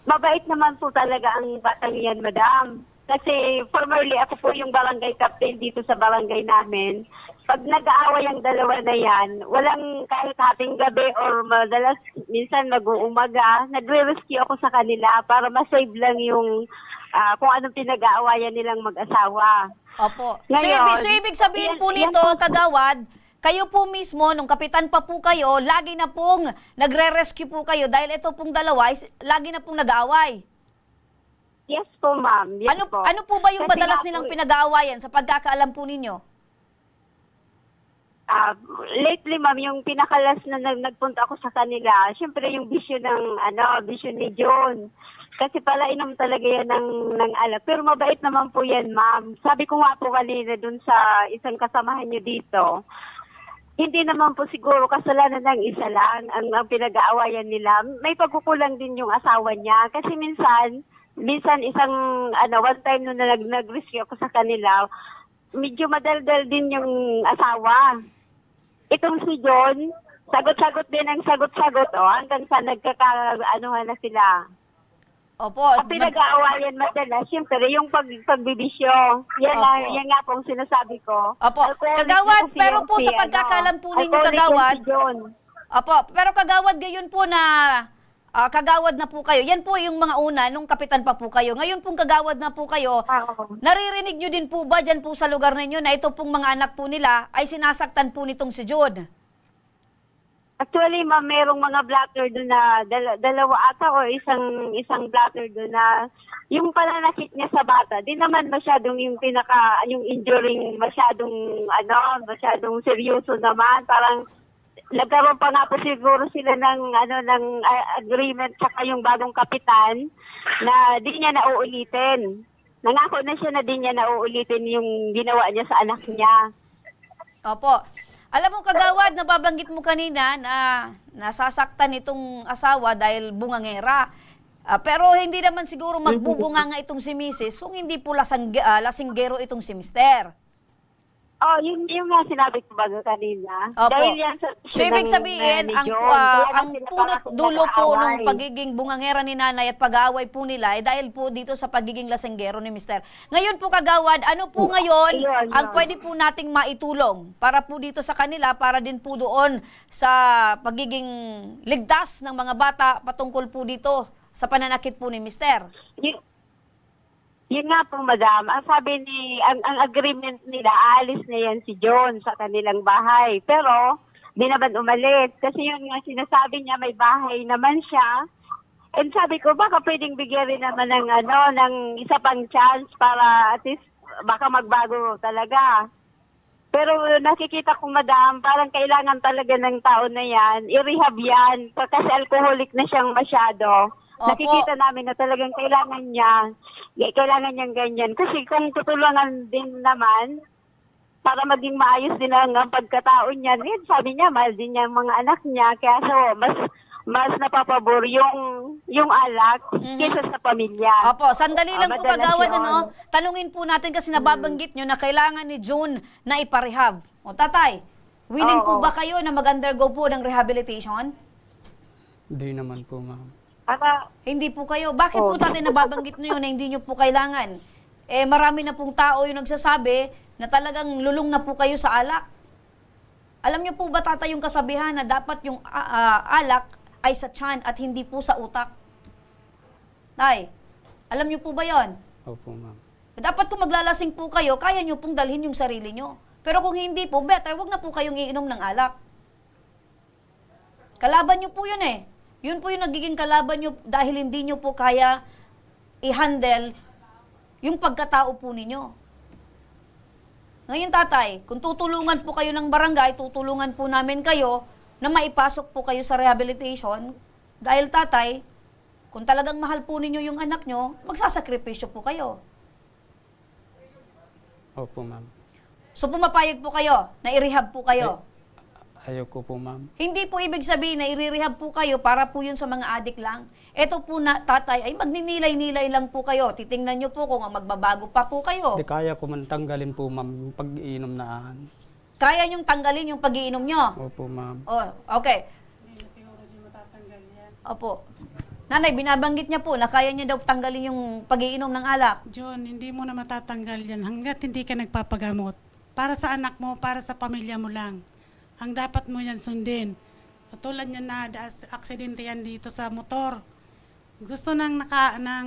H: Mabait naman po talaga ang batang yan, madam. Kasi formerly ako po yung barangay captain dito sa barangay namin. Pag nag-aaway ang dalawa na yan, walang kahit hating gabi or madalas minsan mag-uumaga, nagre-rescue ako sa kanila para ma-save lang yung kung anong pinag-aawayan nilang mag-asawa.
D: Opo.
H: Ngayon,
D: so, ibig sabihin po
H: yan
D: nito,
H: po-
D: Kagawad, kayo po mismo, nung kapitan pa po kayo, lagi na pong nagre-rescue po kayo dahil ito pong dalawa, lagi na pong nag-aaway.
H: Yes po, ma'am. Yes po.
D: Ano po ba yung
H: Kasi
D: madalas
H: nga
D: nilang
H: po,
D: pinag-aawayan sa pagkakaalam po ninyo?
H: lately, ma'am, yung pinakalas na nagpunta ako sa kanila, syempre yung bisyo bisyo ni John. Kasi pala inom talaga yan ng alak. Pero mabait naman po yan, ma'am. Sabi ko nga po kanina dun sa isang kasamahan nyo dito, hindi naman po siguro kasalanan ng isa lang ang pinag-aawayan nila. May pagkukulang din yung asawa niya. Kasi minsan isang, one time nung nag-rescue ako sa kanila, medyo madaldal din yung asawa. Itong si John, sagot-sagot din ang sagot-sagot, hanggang sa nagkaka-anuhan na sila.
D: Opo.
H: Ang pinag-aawayan madalas, siyempre, yung pagbibisyo. Yan nga pong sinasabi ko.
D: Opo.
H: Alcoholic
D: Kagawad,
H: na kasi
D: pero
H: yan
D: po sa pagkakalam po ninyo,
H: alcoholic yan
D: Kagawad,
H: si John.
D: Opo, pero Kagawad, gayon po na kagawad na po kayo. Yan po yung mga una, nung kapitan pa po kayo. Ngayon pong kagawad na po kayo,
H: Oo.
D: naririnig nyo din po ba dyan po sa lugar ninyo na ito pong mga anak po nila ay sinasaktan po nitong si Jude?
H: Actually, ma'am, merong mga blotter doon na dalawa ata o isang blotter doon na yung pananakit niya sa bata, di naman masyadong yung injuring masyadong seryoso naman. Parang nagkaroon pa nga po siguro sila ng agreement saka yung bagong kapitan na di niya nauulitin. Nangako na siya na di niya nauulitin yung ginawa niya sa anak niya.
D: Opo. Alam mo, Kagawad, nababanggit mo kanina na nasasaktan itong asawa dahil bungangera. Pero hindi naman siguro magbubunga nga itong si Mrs. kung hindi po lasinggero itong si Mister.
H: Oh, yun nga sinabi ko bago kanina.
D: Opo.
H: Dahil yan sa
D: So, ibig sabihin,
H: ni
D: ang
H: John. Kaya
D: ang
H: sila
D: punot
H: parang
D: dulo po
H: nag-aaway.
D: ng pagiging bungangera ni nanay at pag-aaway po nila ay dahil po dito sa pagiging lasinggero ni Mister. Ngayon po, Kagawad, ano po ngayon
H: Ayun,
D: ang pwede po nating maitulong para po dito sa kanila, para din po doon sa pagiging ligtas ng mga bata patungkol po dito sa pananakit po ni Mister?
H: Yun nga po, madam. Ang sabi ang agreement nila, alis na yan si John sa kanilang bahay. Pero, di naman umalis. Kasi yun nga, sinasabi niya, may bahay naman siya. And sabi ko, baka pwedeng bigyan rin naman ng isa pang chance para at least baka magbago talaga. Pero nakikita ko, madam, parang kailangan talaga ng tao na yan, i-rehab yan. Kasi alcoholic na siyang masyado.
D: Opo.
H: Nakikita namin na talagang kailangan niyang ganyan. Kasi kung tutulungan din naman, para maging maayos din ang pagkatao niya, sabi niya, mahal din niya ang mga anak niya. Kaya mas napapabor yung alak kaysa sa pamilya.
D: Opo, sandali lang po,
H: madalas
D: Kagawad,
H: yun.
D: Tanungin po natin kasi nababanggit nyo na kailangan ni June na iparehab. O tatay, willing po
H: Oo.
D: ba kayo na mag-undergo po ng rehabilitation?
F: Hindi naman po, ma'am.
D: Hindi po kayo. Bakit po tatay nababanggit nyo yun na hindi nyo po kailangan? Marami na pong tao yung nagsasabi na talagang lulong na po kayo sa alak. Alam nyo po ba, tatay, yung kasabihan na dapat yung alak ay sa tiyan at hindi po sa utak? Tay, alam nyo po ba yon?
F: Opo, ma'am.
D: Dapat kung maglalasing po kayo, kaya nyo pong dalhin yung sarili nyo. Pero kung hindi po, better, wag na po kayong iinom ng alak. Kalaban nyo po yun eh. Yun po yung nagiging kalaban nyo dahil hindi nyo po kaya i-handle yung pagkatao po ninyo. Ngayon, tatay, kung tutulungan po kayo ng barangay, tutulungan po namin kayo na maipasok po kayo sa rehabilitation. Dahil, tatay, kung talagang mahal po ninyo yung anak nyo, magsasakripisyo po kayo.
F: Opo, ma'am.
D: So, pumapayag po kayo na i-rehab po kayo.
F: Ayoko po, ma'am.
D: Hindi po ibig sabihin na i-rehab po kayo para po yun sa mga adik lang. Ito po na, tatay, ay magninilay-nilay lang po kayo. Titingnan nyo po kung magbabago pa po kayo.
F: Hindi kaya ko man tanggalin po, ma'am, yung pag-iinom na.
D: Kaya nyong tanggalin yung pag-iinom nyo.
F: Opo, ma'am.
D: Oh, okay.
E: Hindi na siguro di matatanggal yan.
D: Opo. Nanay, binabanggit niya po na kaya niya daw tanggalin yung pag-iinom ng alak.
E: John, hindi mo na matatanggal yan hanggat hindi ka nagpapagamot. Para sa anak mo, para sa pamilya mo lang. Ang dapat mo yan sundin. Katulad niya na aksidente yan dito sa motor. Gusto ng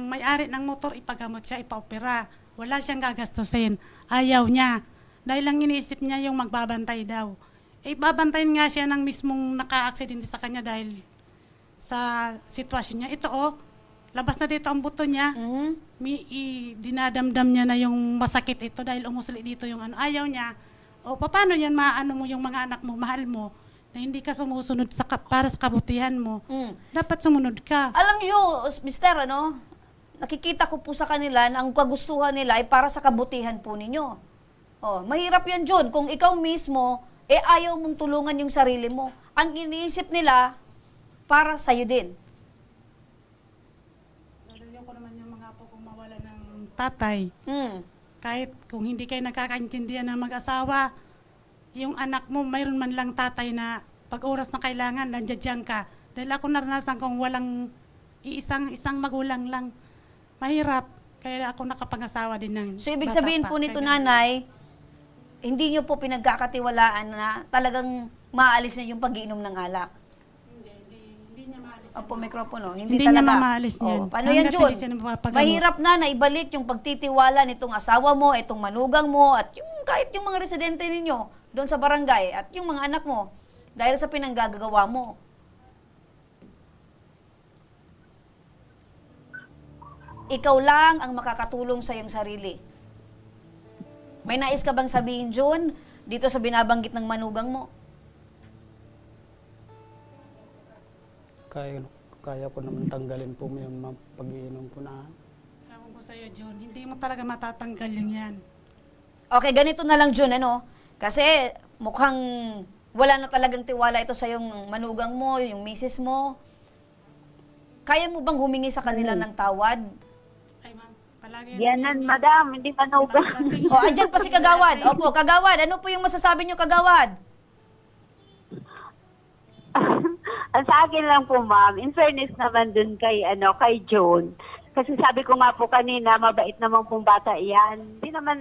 E: may-ari ng motor, ipagamot siya, ipaopera. Wala siyang gagastusin. Ayaw niya. Dahil lang iniisip niya yung magbabantay daw. Babantayin nga siya ng mismong naka-aksidente sa kanya dahil sa sitwasyon niya. Ito labas na dito ang buto niya. Dinadamdam niya na yung masakit ito dahil umusli dito yung ayaw niya. Paano yan maano mo yung mga anak mo, mahal mo, na hindi ka sumusunod para sa kabutihan mo. Dapat sumunod ka.
D: Alam niyo, mister, nakikita ko po sa kanila na ang kagustuhan nila ay para sa kabutihan po ninyo. Mahirap yan, John. Kung ikaw mismo, ayaw mong tulungan yung sarili mo. Ang iniisip nila, para sa'yo din.
E: Ayoko naman yung mga apo kong mawala ng tatay. Kahit kung hindi kayo nagkakaintindihan ng mag-asawa, yung anak mo, mayroon man lang tatay na pag oras na kailangan, nandiyan ka. Dahil ako naranasan kong walang isang magulang lang. Mahirap. Kaya ako nakapangasawa din ng
D: So, ibig
E: bata
D: sabihin
E: pa.
D: po nito,
E: Kaya
D: nanay, hindi nyo po pinagkakatiwalaan na talagang maalis na yung pag-iinom ng alak.
E: Hindi niya maalis.
D: Opo, mikropono.
E: Hindi niya
D: talaga.
E: mamaalis yan.
D: Paano yan,
E: Hanggat
D: Jun?
E: hindi siya napapagamot.
D: Mahirap na ibalik yung pagtitiwala nitong asawa mo, itong manugang mo, at yung kahit yung mga residente ninyo doon sa barangay, at yung mga anak mo. dahil sa pinanggagawa mo. Ikaw lang ang makakatulong sa iyong sarili. May nais ka bang sabihin, June, dito sa binabanggit ng manugang mo?
F: Kaya ko naman tanggalin po yung mga pag-iinom ko na.
E: Ewan ko sa'yo, John, hindi mo talaga matatanggal yung yan.
D: Okay, ganito na lang, June, ano? Kasi mukhang wala na talagang tiwala ito sa yung manugang mo, yung misis mo. Kaya mo bang humingi sa kanila ng tawad?
E: Ay, ma'am, palagi
H: Yanan, madam, hindi manugang.
D: O, andyan pa si Kagawad. Opo, Kagawad, ano po yung masasabi niyo, Kagawad?
H: Ang sa akin lang po, ma'am, in fairness naman dun kay, kay John. Kasi sabi ko nga po kanina, mabait naman pong bata yan. Hindi naman,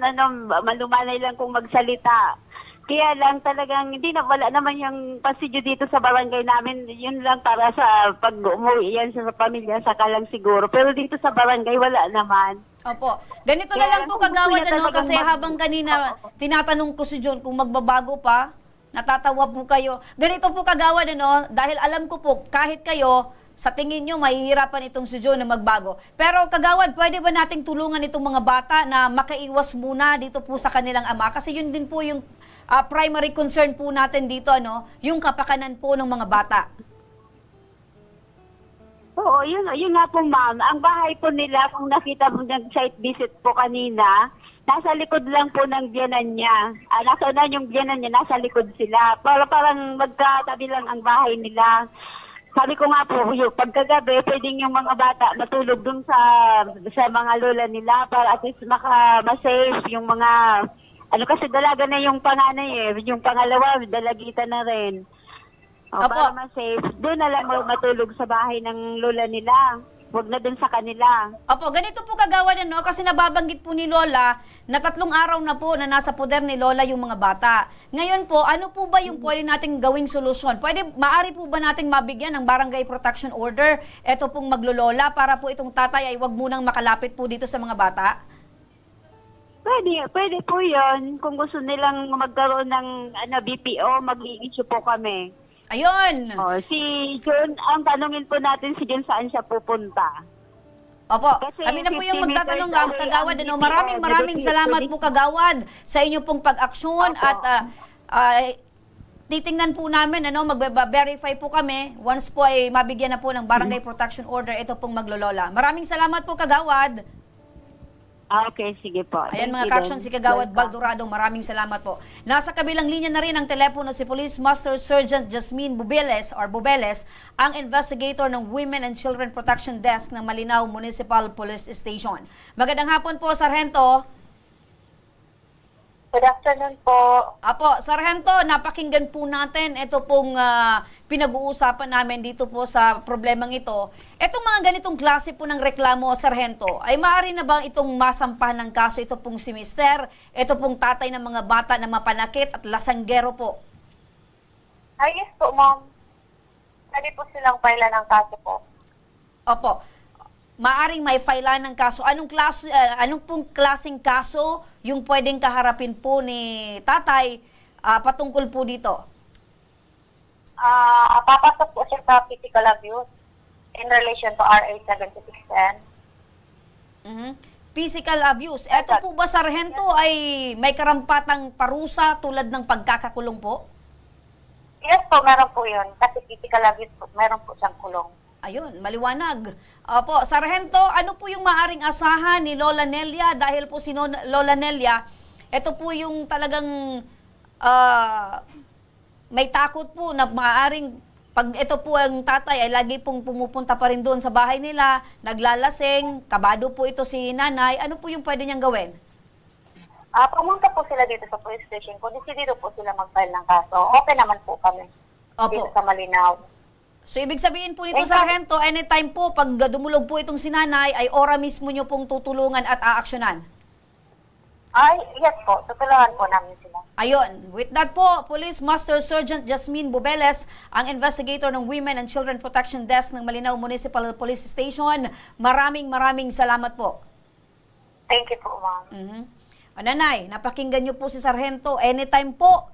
H: malumanay lang kung magsalita. Kaya lang talagang, wala naman yung pasidyo dito sa barangay namin. Yun lang para sa pag umuwi yan sa pamilya, saka lang siguro. Pero dito sa barangay, wala naman.
D: Opo. Ganito na
H: Kaya
D: lang po,
H: kung gusto
D: Kagawad,
H: niya talagang
D: kasi habang kanina tinatanong ko si John kung magbabago pa, natatawa po kayo. Ganito po, Kagawad, dahil alam ko po, kahit kayo, sa tingin nyo, mahihirapan itong si John na magbago. Pero, Kagawad, pwede ba nating tulungan itong mga bata na makaiwas muna dito po sa kanilang ama? Kasi yun din po yung primary concern po natin dito, yung kapakanan po ng mga bata.
H: Oo, yun nga po, ma'am. Ang bahay po nila, kung nakita mo nag-site visit po kanina, nasa likod lang po ng biyanan niya. Nasa na yung biyanan niya, nasa likod sila. Parang magkatabi lang ang bahay nila. Sabi ko nga po, yung pagkagabi, pwedeng yung mga bata matulog dun sa mga lola nila para at least ma-safe yung mga, kasi dalaga na yung panganay yung pangalawa, dalagitan na rin.
D: Opo.
H: Para ma-safe, doon na lang matulog sa bahay ng lola nila. Huwag na dun sa kanila.
D: Opo, ganito po, Kagawad, kasi nababanggit po ni Lola na 3 araw na po na nasa poder ni Lola yung mga bata. Ngayon po, ano po ba yung pwede nating gawing solusyon? Maaari po ba nating mabigyan ng barangay protection order ito pong maglolola para po itong tatay ay wag munang makalapit po dito sa mga bata?
H: Pwede po yun. Kung gusto nilang magkaroon ng BPO, mag-i-issue po kami.
D: Ayun!
H: Si John, ang tanungin po natin si John saan siya pupunta.
D: Opo,
H: Kasi
D: kami na po yung
H: 50
D: magtatanong,
H: meters away
D: Kagawad.
H: ang
D: Maraming
H: BPO,
D: salamat po, Kagawad, sa inyo pong pag-aksyon
H: Opo.
D: at titingnan po namin, mag-verify po kami once po ay mabigyan na po ng barangay protection order ito pong maglolola. Maraming salamat po, Kagawad.
H: Okay, sige po.
D: Ayan
H: Thank
D: mga
H: you
D: kaksyon,
H: then.
D: si Kagawad
H: Welcome.
D: Baldurado, maraming salamat po. Nasa kabilang linya na rin ang telepono si Police Master Sergeant Jasmine Bubeles ang investigator ng Women and Children Protection Desk ng Malinaw Municipal Police Station. Magandang hapon po, Sargento.
G: Good afternoon po.
D: Apo, Sargento, napakinggan po natin ito pong pinag-uusapan namin dito po sa problemang ito. Itong mga ganitong klase po ng reklamo, Sargento, ay maaari na bang itong masampahan ng kaso ito pong si Mister, ito pong tatay ng mga bata na mapanakit at lasanggero po?
G: Ay, yes po, ma'am. Pwede po silang pailan ng kaso po.
D: Opo. Maaring may file ng kaso. Anong pong klaseng kaso yung pwedeng kaharapin po ni tatay patungkol po dito?
G: Papasok po siya sa physical abuse in relation to RA 7610.
D: Physical abuse. Ito po ba, Sargento, ay may karampatang parusa tulad ng pagkakakulong po?
G: Yes po, meron po yun. Kasi physical abuse po, meron po siyang kulong.
D: Ayun, maliwanag. Opo, Sargento, ano po yung maaring asahan ni Lola Nelia? Dahil po si Lola Nelia, ito po yung talagang may takot po na maaring pag ito po ang tatay ay lagi pong pumupunta pa rin doon sa bahay nila, naglalasing, kabado po ito si nanay. Ano po yung pwede niyang gawin?
G: Pumunta po sila dito sa police station. Kung decidido po sila mag-file ng kaso, okay naman po kami.
D: Opo.
G: Dito sa Malinaw.
D: So, ibig sabihin po nito, Sargento, anytime po, pag dumulog po itong sinanay, ay ora mismo nyo pong tutulungan at aaksyonan?
G: Ay, yes po. Tutulungan po namin sila.
D: Ayun. With that po, Police Master Sergeant Jasmine Bubeles, ang investigator ng Women and Children Protection Desk ng Malinaw Municipal Police Station. Maraming salamat po.
G: Thank you po, ma'am.
D: Nanay, napakinggan nyo po si Sargento. Anytime po,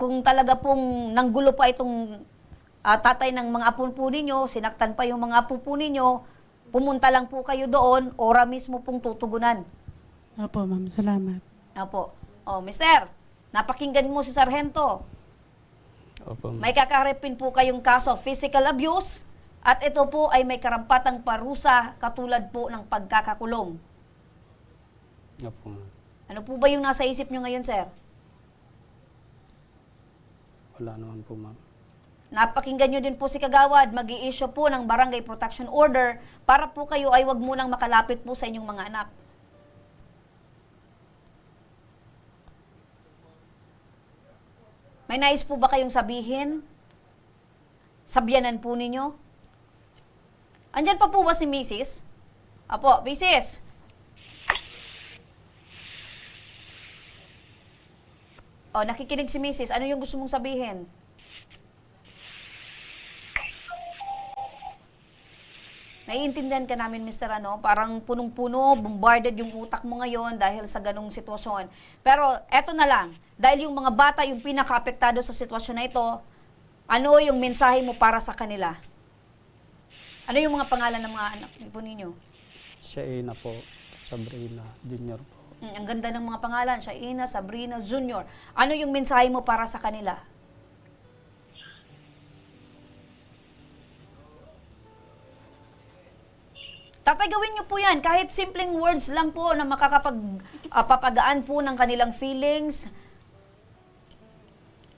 D: kung talaga pong nanggulo pa itong tatay ng mga apo po ninyo, sinaktan pa yung mga apo po ninyo, pumunta lang po kayo doon, ora mismo pong tutugunan.
E: Opo, ma'am. Salamat.
D: Opo. Mister, napakinggan mo si Sargento.
F: Opo, ma'am.
D: May kakarepin po kayong kaso physical abuse at ito po ay may karampatang parusa katulad po ng pagkakakulong.
F: Opo, ma'am.
D: Ano po ba yung nasa isip nyo ngayon, sir?
F: Wala naman po, ma'am.
D: Napakinggan nyo din po si Kagawad, mag-i-issue po ng barangay protection order para po kayo ay wag munang makalapit po sa inyong mga anak. May nais po ba kayong sabihin? Sabyanan po ninyo? Andyan pa po ba si Mrs.? Apo, Mrs. Nakikinig si Mrs. Ano yung gusto mong sabihin? Naiintindihan ka namin, Mr. Parang punong-puno, bombarded yung utak mo ngayon dahil sa ganong sitwasyon. Pero eto na lang, dahil yung mga bata yung pinaka-apektado sa sitwasyon na ito, ano yung mensahe mo para sa kanila? Ano yung mga pangalan ng mga anak po ninyo?
F: Shaina po, Sabrina Junior po.
D: Ang ganda ng mga pangalan, Shaina, Sabrina, Junior. Ano yung mensahe mo para sa kanila? Tatay, gawin nyo po yan. Kahit simpleng words lang po na makakapagpapagaan po ng kanilang feelings.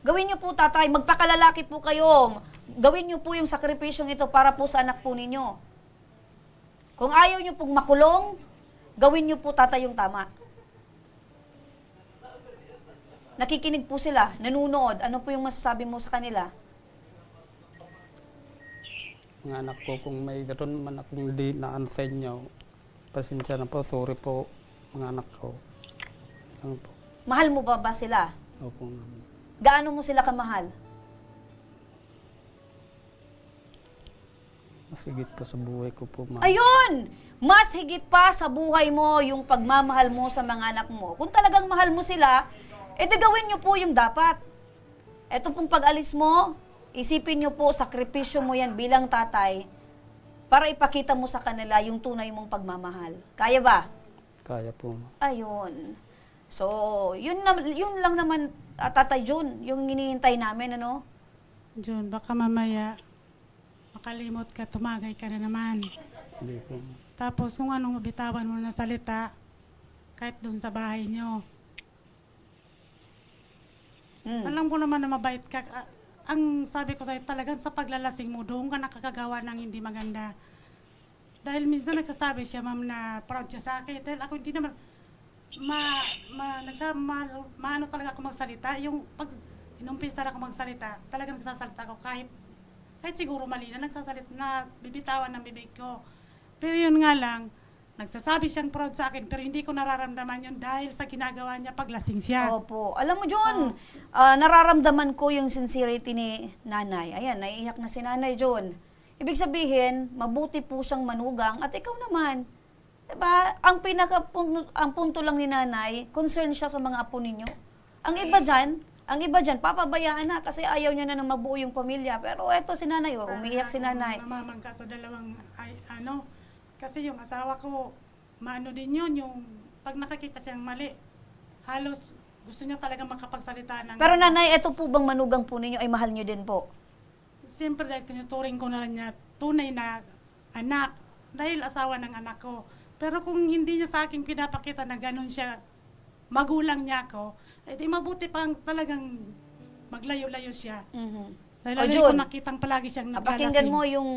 D: Gawin nyo po, tatay. Magpakalalaki po kayo. Gawin nyo po yung sakripisyong ito para po sa anak po ninyo. Kung ayaw nyo pong makulong, gawin nyo po, tatay, yung tama. Nakikinig po sila, nanunood. Ano po yung masasabi mo sa kanila?
F: Mga anak ko, kung may gano'n man akong di naan sa inyo, pasensya na po, sorry po, mga anak ko. Ano po?
D: Mahal mo ba sila?
F: Opo, ma'am.
D: Gaano mo sila kamahal?
F: Mas higit pa sa buhay ko po, ma'am.
D: Ayun! Mas higit pa sa buhay mo yung pagmamahal mo sa mga anak mo. Kung talagang mahal mo sila, edi gawin nyo po yung dapat. Ito pong pag-alis mo, isipin nyo po, sakripisyo mo yan bilang tatay para ipakita mo sa kanila yung tunay mong pagmamahal. Kaya ba?
F: Kaya po, ma'am.
D: Ayun. So, yun lang naman, Tatay Jun, yung hinihintay namin, ano?
E: Jun, baka mamaya makalimot ka, tumagay ka na naman.
F: Hindi po, ma'am.
E: Tapos kung anong mabitawan mo na salita, kahit doon sa bahay nyo. Alam ko naman na mabait ka. Ang sabi ko sa'yo, talagang sa paglalasing mo, doon ka nakakagawa ng hindi maganda. Dahil minsan nagsasabi siya, ma'am, na proud siya sa akin. Dahil ako hindi naman, maano talaga ako magsalita. Yung pag inumpisa ako magsalita, talagang nagsasalita ako kahit siguro mali na nagsasalita, na bibitawan ng bibig ko. Pero yun nga lang, nagsasabi siyang proud sa akin, pero hindi ko nararamdaman yun dahil sa ginagawa niya paglasing siya.
D: Opo. Alam mo, John, nararamdaman ko yung sincerity ni nanay. Ayan, naiiyak na si nanay, John. Ibig sabihin, mabuti po siyang manugang at ikaw naman. Diba? Ang punto lang ni nanay, concern siya sa mga apo ninyo. Ang iba dyan, papabayaan na kasi ayaw niya na nang mabuo yung pamilya. Pero eto si nanay, umiiyak si nanay.
E: Namamangka sa dalawang, kasi yung asawa ko, maano din yun, yung pag nakakita siyang mali, halos gusto niya talaga makapagsalita ng...
D: Pero nanay, eto po bang manugang po ninyo ay mahal niyo din po?
E: Siyempre dahil tinuturing ko na niya tunay na anak, dahil asawa ng anak ko. Pero kung hindi niya sa akin pinapakita na ganun siya, magulang niya ako, di mabuti pang talagang maglayo-layo siya. Dahil alam ko nakitang palagi siyang naglalasing.
D: Pakinggan mo yung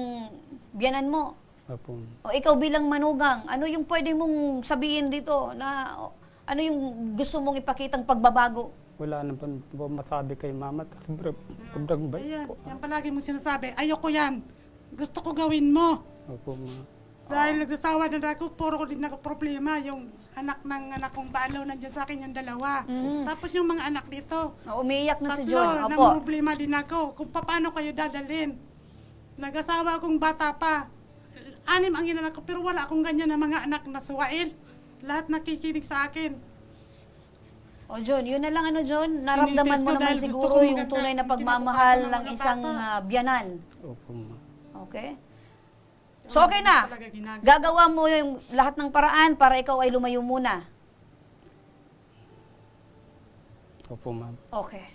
D: biyanan mo.
F: Opo.
D: O ikaw bilang manugang, ano yung pwede mong sabihin dito na ano yung gusto mong ipakitang pagbabago?
F: Wala naman po masabi kay mama. Sobrang bait
E: Ayan,
F: po.
E: yan palagi mo sinasabi, ayoko yan. Gusto ko gawin mo.
F: Opo, ma'am.
E: Dahil nagsasawa na ako, puro ko din ako problema. Yung anak ng anak kong balo, nandiyan sa akin yung dalawa. Tapos yung mga anak dito,
D: Umiiyak na si
E: tatlo,
D: John.
E: na
D: Opo.
E: problema din ako. Kung paano kayo dadalhin. Nag-asawa akong bata pa. 6 ang inanak ko, pero wala akong ganyan na mga anak na suwail. Lahat nakikinig sa akin.
D: O John, yun na lang John, naramdaman
E: Tinitest
D: mo
E: ko
D: naman
E: dahil gusto
D: siguro
E: ko
D: yung
E: maganda
D: tunay na
E: yung
D: pagmamahal
E: kinabukasan ng
D: ng
E: mga
D: isang
E: bata.
D: biyanan.
F: Opo, ma'am.
D: Okay? So okay na,
E: Talaga ginagawa.
D: gagawa mo yung lahat ng paraan para ikaw ay lumayo muna.
F: Opo, ma'am.
D: Okay.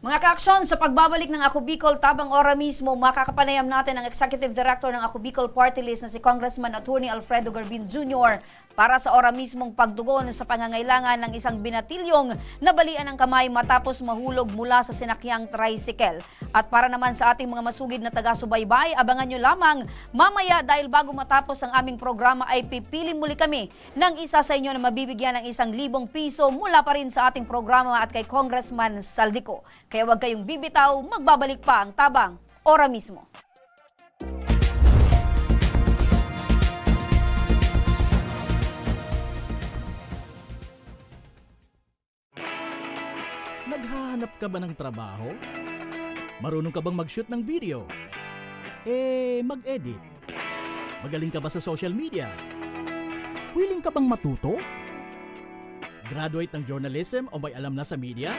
D: Mga kaaksyon, sa pagbabalik ng Ako Bicol, tabang ora mismo, makakapanayam natin ang Executive Director ng Ako Bicol Party List na si Congressman Attorney Alfredo Garbin Jr. para sa ora mismong pagdugon sa pangangailangan ng isang binatilyong nabalian ng kamay matapos mahulog mula sa sinakyang tricycle. At para naman sa ating mga masugid na taga-subaybay, abangan nyo lamang mamaya dahil bago matapos ang aming programa ay pipili muli kami ng isa sa inyo na mabibigyan ng 1,000 piso mula pa rin sa ating programa at kay Congressman Saldico. Kaya huwag kayong bibitaw, magbabalik pa ang tabang ora mismo.
I: Naghahanap ka ba ng trabaho? Marunong ka bang mag-shoot ng video? Mag-edit? Magaling ka ba sa social media? Willing ka bang matuto? Graduate ng journalism o may alam na sa media?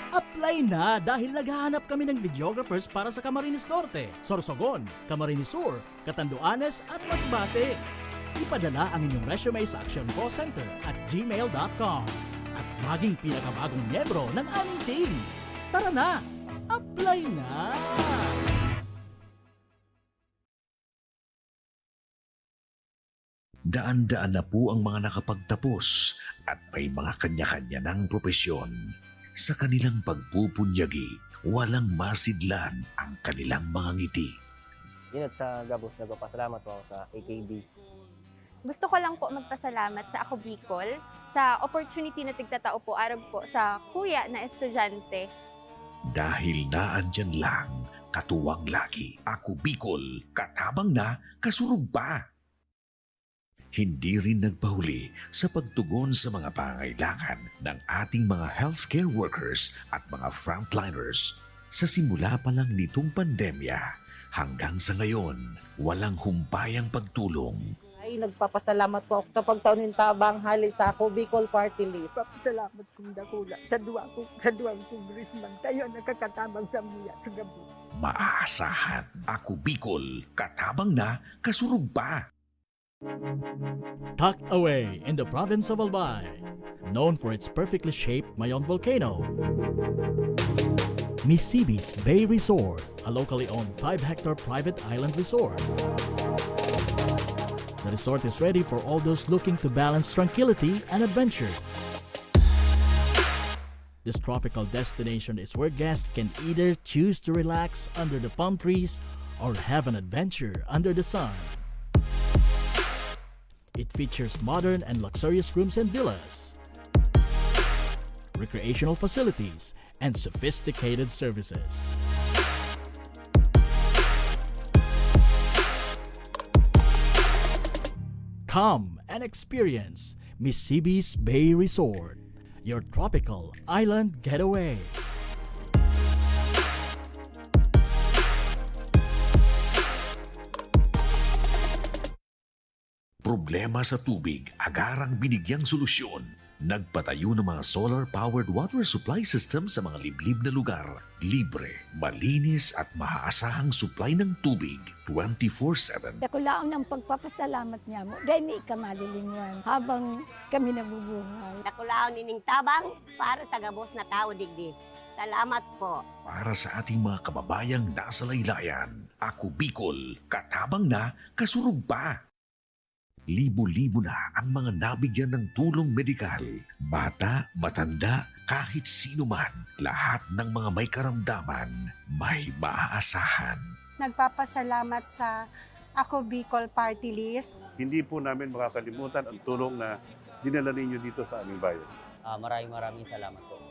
I: Apply na dahil naghahanap kami ng videographers para sa Camarines Norte, Sorsogon, Camarines Sur, Catanduanes at Masbate. Ipadala ang inyong resume sa actioncallcenter@gmail.com at maging pinakabagong miyembro ng aming team. Tara na! Apply na!
J: Daan-daan na po ang mga nakapagtapos at may mga kanya-kanya ng propesyon. Sa kanilang pagpupunyagi, walang masidlan ang kanilang mga ngiti.
K: Yun at sa Gabos, nagpapasalamat po ako sa AKB.
L: Gusto ko lang po magpasalamat sa Ako Bicol sa opportunity na tigtatao po araw po sa kuya na estudyante.
J: Dahil naandyan lang, katuwang lagi, Ako Bicol, katabang na, kasurug pa. Hindi rin nagpahuli sa pagtugon sa mga pangangailangan ng ating mga healthcare workers at mga frontliners. Sa simula pa lang nitong pandemya, hanggang sa ngayon, walang humpayang pagtulong.
B: Ay, nagpapasalamat po ako sa pagtaunin tabang hali sa Ako Bicol Party List.
M: Salamat kong dakula sa duwang congressman. Tayo nakakatabang sa miya sa gabi.
J: Maaasahan, Ako Bicol, katabang na, kasurug pa.
I: Tucked away in the province of Albay, known for its perfectly shaped Mayon volcano, Misibis Bay Resort, a locally owned 5-hectare private island resort. The resort is ready for all those looking to balance tranquility and adventure. This tropical destination is where guests can either choose to relax under the palm trees or have an adventure under the sun. It features modern and luxurious rooms and villas, recreational facilities, and sophisticated services. Come and experience Misibis Bay Resort, your tropical island getaway.
J: Problema sa tubig, agarang binigyang solusyon. Nagpatayo ng mga solar-powered water supply system sa mga liblib na lugar. Libre, malinis at maaasahang supply ng tubig 24/7.
M: Dako laon ang pagpapasalamat niya mo. Dahil may ikamalilingan habang kami nabubuhay.
H: Dako laon nining tabang para sa gabos na tao digdi. Salamat po.
J: Para sa ating mga kababayang nasa laylayan, Ako Bicol, katabang na, kasurug pa. Libo-libo na ang mga nabigyan ng tulong medikal. Bata, matanda, kahit sino man, lahat ng mga may karamdaman, may maaasahan.
N: Nagpapasalamat sa Ako Bicol Party List.
O: Hindi po namin makakalimutan ang tulong na dinala ninyo dito sa aming bayan.
K: Maraming salamat po.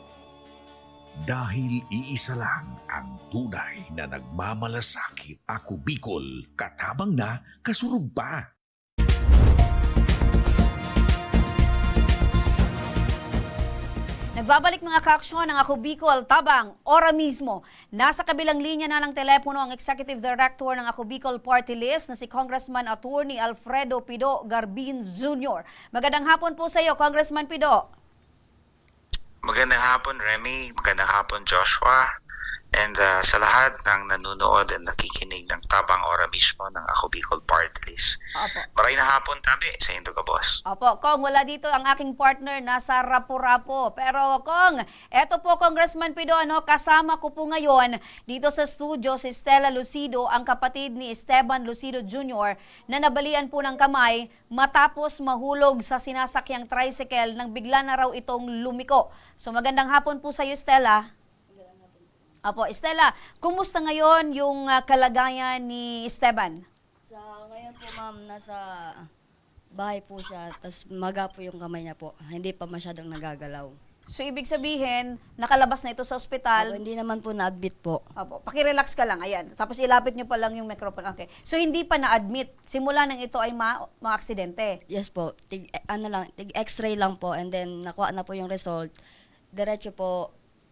J: Dahil iisa lang ang tunay na nagmamalasakit. Ako Bicol, katabang na, kasurug pa.
D: Nagbabalik mga kaaksyon ng Ako Bicol, tabang, ora mismo. Nasa kabilang linya na ng telepono ang Executive Director ng Ako Bicol Party List na si Congressman Attorney Alfredo Pido Garbin Jr. Magandang hapon po sa iyo, Congressman Pido.
P: Magandang hapon, Remy. Magandang hapon, Joshua. And sa lahat ng nanonood at nakikinig ng Tabang Ora mismo ng Ako Bicol Party List.
D: Opo.
P: Maray na hapon, tabi, sa Indo ka, boss.
D: Opo, Kong, wala dito ang aking partner, nasa Rapu-Rapu. Pero Kong, eto po Congressman Pido, kasama ko po ngayon dito sa studio si Stella Lucido, ang kapatid ni Esteban Lucido Jr. na nabalian po ng kamay matapos mahulog sa sinasakyang tricycle nang bigla na raw itong lumiko. So magandang hapon po sa iyo, Stella. Opo, Stella, kumusta ngayon yung kalagayan ni Esteban?
Q: Sa ngayon po ma'am, nasa bahay po siya, tapos maga po yung kamay niya po. Hindi pa masyadong nagagalaw.
D: So ibig sabihin, nakalabas na ito sa ospital?
Q: Hindi naman po na-admit po.
D: Opo, pakirelax ka lang, ayan. Tapos ilapit nyo pa lang yung microphone. Okay. So hindi pa na-admit, simula nang ito ay ma-aksidente?
Q: Yes po, tig x-ray lang po, and then nakuha na po yung result. Diretso po,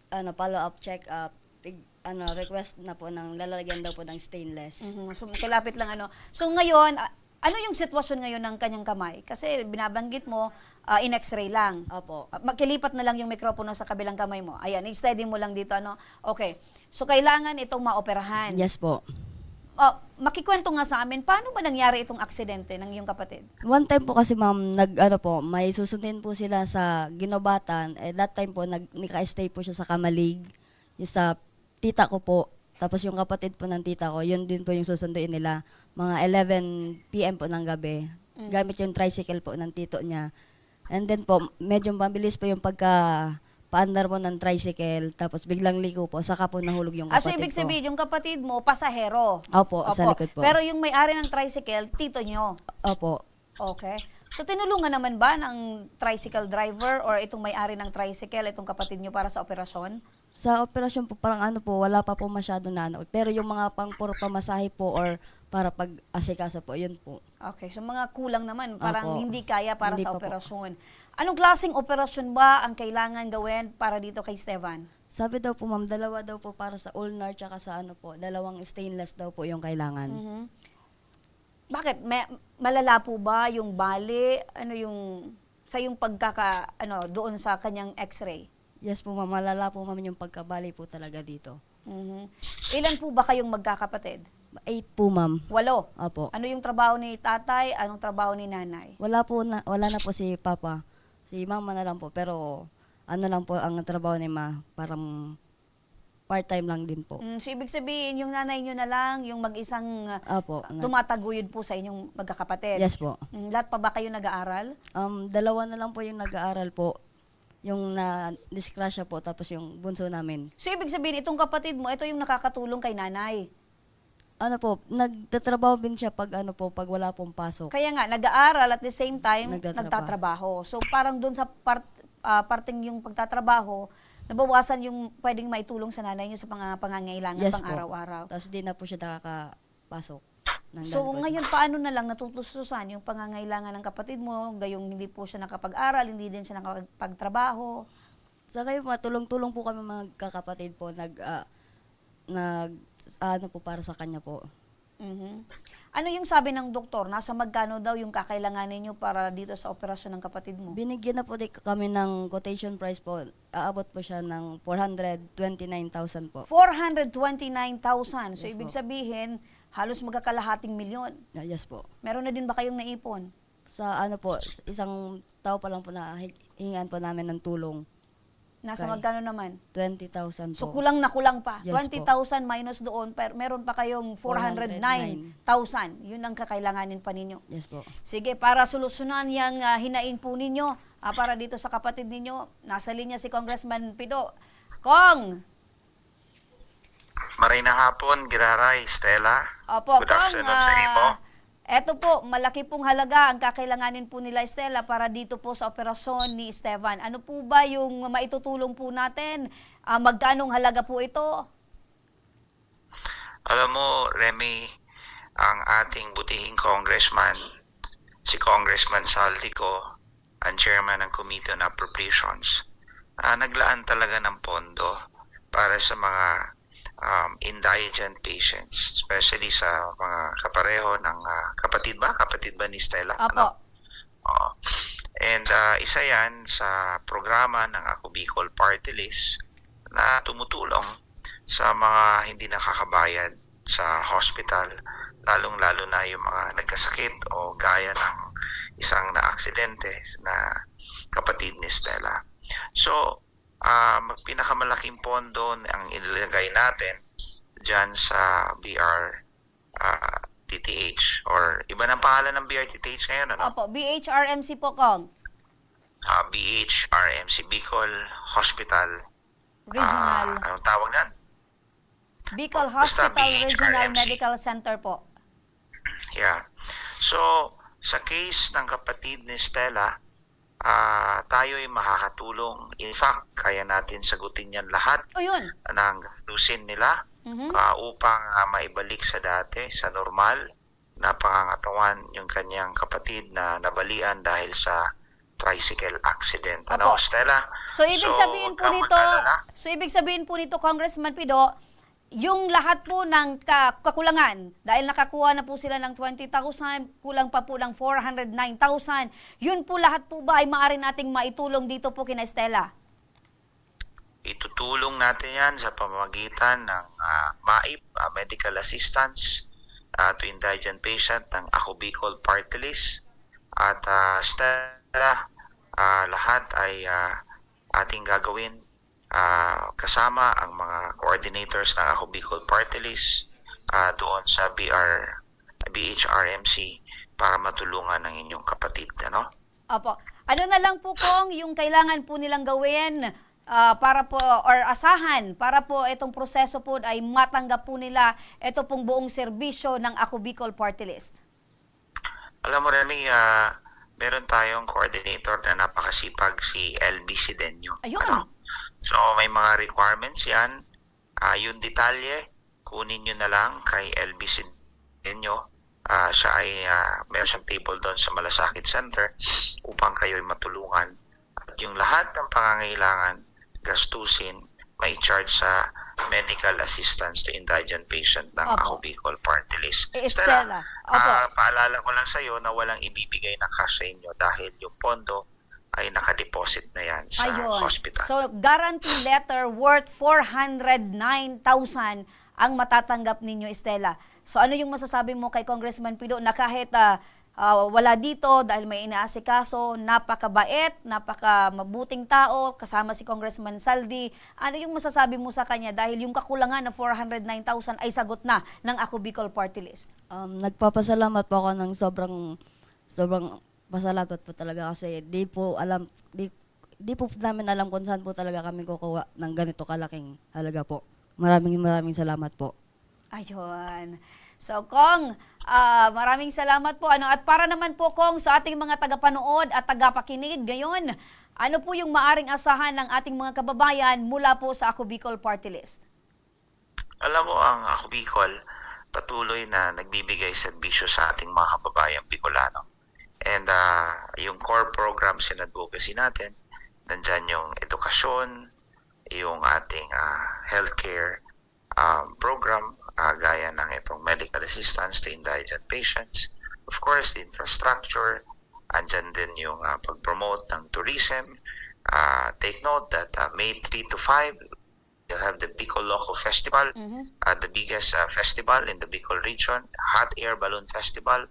Q: follow-up check-up. Request na po ng lalagyan daw po ng stainless.
D: So kalapit lang So ngayon, ano yung sitwasyon ngayon ng kanyang kamay? Kasi binabanggit mo, in x-ray lang.
Q: Opo.
D: Magkilipat na lang yung mikropono sa kabilang kamay mo. Ayan, i-steady mo lang dito, Okay. So kailangan itong maoperahan.
Q: Yes po.
D: Makikwento nga sa amin, paano ba nangyari itong aksidente ng iyong kapatid?
Q: One time po kasi ma'am, may susundin po sila sa Ginobatan. That time po, nika-stay po siya sa Kamalig. Yung sa tita ko po, tapos yung kapatid po ng tita ko, yun din po yung susunduin nila. Mga 11 p.m. po ng gabi. Gamit yung tricycle po ng tito niya. And then po, medyo mabilis po yung paandar mo ng tricycle, tapos biglang liko po, saka po nahulog yung kapatid
D: So ibig
Q: ko.
D: sabihin, yung kapatid mo, pasahero?
Q: Opo, sa likod po.
D: Pero yung may-ari ng tricycle, tito nyo?
Q: Opo.
D: Okay. So tinulungan naman ba ng tricycle driver or itong may-ari ng tricycle, itong kapatid nyo para sa operasyon?
Q: Sa operasyon po, parang wala pa po masyado na pero yung mga puro pamasahe po or para pag-asikaso po, yun po.
D: Okay, so mga kulang naman, parang
Q: Opo.
D: hindi kaya para
Q: Hindi
D: sa
Q: pa po.
D: operasyon. Anong klaseng operasyon ba ang kailangan gawin para dito kay Esteban?
Q: Sabi daw po ma'am, dalawa daw po para sa ulnar tsaka sa dalawang stainless daw po yung kailangan.
D: Bakit? Malala po ba yung bali? Sa yung doon sa kanyang x-ray?
Q: Yes po ma'am, malala po ma'am yung pagkabali po talaga dito.
D: Ilan po ba kayong magkakapatid?
Q: 8 po ma'am.
D: 8?
Q: Opo.
D: Ano yung trabaho ni tatay? Anong trabaho ni nanay?
Q: Wala na po si papa. Si mama na lang po, pero lang po ang trabaho ni ma, parang part-time lang din po.
D: So ibig sabihin, yung nanay nyo na lang, yung mag-isang
Q: Opo.
D: tumataguyod po sa inyong magkakapatid?
Q: Yes po.
D: Lahat pa ba kayo nag-aaral?
Q: Dalawa na lang po yung nag-aaral po. Yung na-disgrasya po, tapos yung bunso namin.
D: So ibig sabihin, itong kapatid mo, ito yung nakakatulong kay nanay?
Q: Nagtatrabaho din siya pag pag wala pong pasok.
D: Kaya nga, nag-aaral at the same time,
Q: Nagtatrabaho.
D: nagtatrabaho. So parang doon sa parting yung pagtatrabaho, nabawasan yung pwedeng maitulong sa nanay niyo sa pangangailangan
Q: Yes
D: pang
Q: po.
D: araw-araw.
Q: Tapos di na po siya nakakapasok.
D: So ngayon, paano na lang natutususan yung pangangailangan ng kapatid mo, gayong hindi po siya nakapag-aral, hindi din siya nakapagtrabaho?
Q: Sa kayo po, tulong-tulong po kami mga kakapatid po, po para sa kanya po.
D: Ano yung sabi ng doktor? Nasa magkano daw yung kakailanganin niyo para dito sa operasyon ng kapatid mo?
Q: Binigyan na po kami ng quotation price po. Aabot po siya ng 429,000 po.
D: 429,000. So
Q: Yes
D: ibig
Q: po.
D: sabihin, halos magkakalahating milyon.
Q: Yes po.
D: Meron na din ba kayong naipon?
Q: Sa isang tao pa lang po na hingaan po namin ng tulong.
D: Nasa
Q: Okay.
D: magkano naman?
Q: 20,000 po.
D: So kulang na kulang pa.
Q: Yes
D: 20,000 minus doon, pero meron pa kayong 409,000. Yun ang kakailanganin pa ninyo.
Q: Yes po.
D: Sige, para solusyonan yung hinaing po ninyo, para dito sa kapatid ninyo, nasa linya si Congressman Pido. Kong!
P: Maray na hapon, Giraray, Stella.
D: Opo,
P: Good afternoon sa imo.
D: Eto po, malaki pong halaga ang kakailanganin po nila Stella para dito po sa operasyon ni Esteban. Ano po ba yung maitutulong po natin? Magkanong halaga po ito?
P: Alam mo, Remy, ang ating butihing congressman, si Congressman Saldico, ang chairman ng Committee on Appropriations, naglaan talaga ng pondo para sa mga indigent patients, especially sa mga kapareho ng kapatid ba ni Stella?
D: Apo.
P: And isa yan sa programa ng Ako Bicol Party List na tumutulong sa mga hindi nakakabayad sa hospital, lalong-lalo na yung mga nagkasakit o gaya ng isang na-aksidente na kapatid ni Stella. So, pinakamalaking pondo ang ilagay natin dyan sa BRTTH or iba ng pangalan ng BRTTH ngayon, ano?
D: Opo, BHRMC po, Kong.
P: BHRMC, Bicol Hospital.
D: Regional.
P: Anong tawag nan?
D: Bicol
P: Basta
D: Hospital Regional
P: BHRMC.
D: Medical Center po.
P: Yeah. So, sa case ng kapatid ni Stella, tayo ay makakatulong. In fact, kaya natin sagutin yan lahat
D: O yun.
P: ng gastusin nila upang maibalik sa dati, sa normal na pangangatawan yung kanyang kapatid na nabalian dahil sa tricycle accident. Ano,
D: Opo.
P: Stella?
D: So ibig sabihin
P: huwag
D: po
P: kang
D: nito,
P: mag-alala.
D: Congressman Pido, yung lahat po ng kakulangan, dahil nakakuha na po sila ng 20,000, kulang pa po ng 409,000, yun po lahat po ba ay maaari nating maitulong dito po kina Stella?
P: Itutulong natin yan sa pamamagitan ng MAIP, Medical Assistance to Indigent Patient ng Ako Bicol Party List. At Stella, lahat ay ating gagawin kasama ang mga coordinators ng Ako Bicol Party List doon sa BHRMC para matulungan ng inyong kapatid. Ano?
D: Opo. Ano na lang po kung yung kailangan po nilang gawin para po or asahan para po itong proseso po ay matanggap po nila ito pong buong serbisyo ng Ako Bicol Party List?
P: Alam mo, Remy, meron tayong coordinator na napakasipag, si LB Sidenyo.
D: Ayun.
P: Ano? So, may mga requirements yan. Yung detalye, kunin nyo na lang kay LB Sidenyo. Siya ay meron siyang table doon sa Malasakit Center upang kayo ay matulungan. At yung lahat ng pangangailangan, gastusin, may charge sa medical assistance to indigent patient ng Ako Bicol Party List.
D: Stella,
P: paalala ko lang sa iyo na walang ibibigay na cash sa inyo dahil yung pondo ay nakadeposit na yan sa hospital.
D: So, guarantee letter worth 409,000 ang matatanggap ninyo, Stella. So, ano yung masasabi mo kay Congressman Pido na kahit wala dito dahil may inaasikaso, napakabait, napakamabuting tao, kasama si Congressman Saldi. Ano yung masasabi mo sa kanya dahil yung kakulangan ng 409,000 ay sagot na ng Ako Bicol Party List?
Q: Nagpapasalamat po ako ng sobrang pasalamat po talaga kasi di po namin alam kung saan po talaga kami kukuha ng ganito kalaking halaga po. Maraming salamat po.
D: Ayun. So, Kong, maraming salamat po. At para naman po, Kong, sa ating mga tagapanood at tagapakinig ngayon, ano po yung maaring asahan ng ating mga kababayan mula po sa Ako Bicol Party List?
P: Alam mo, ang Ako Bicol patuloy na nagbibigay serbisyo sa ating mga kababayang Bicolano. And yung core programs na advocacy natin, nandyan yung edukasyon, yung ating healthcare program, gaya ng itong medical assistance to indigent patients. Of course, the infrastructure, andyan din yung pag-promote ng tourism. Take note that May 3 to 5, you'll have the Bicol Loco Festival, the biggest festival in the Bicol region, Hot Air Balloon Festival,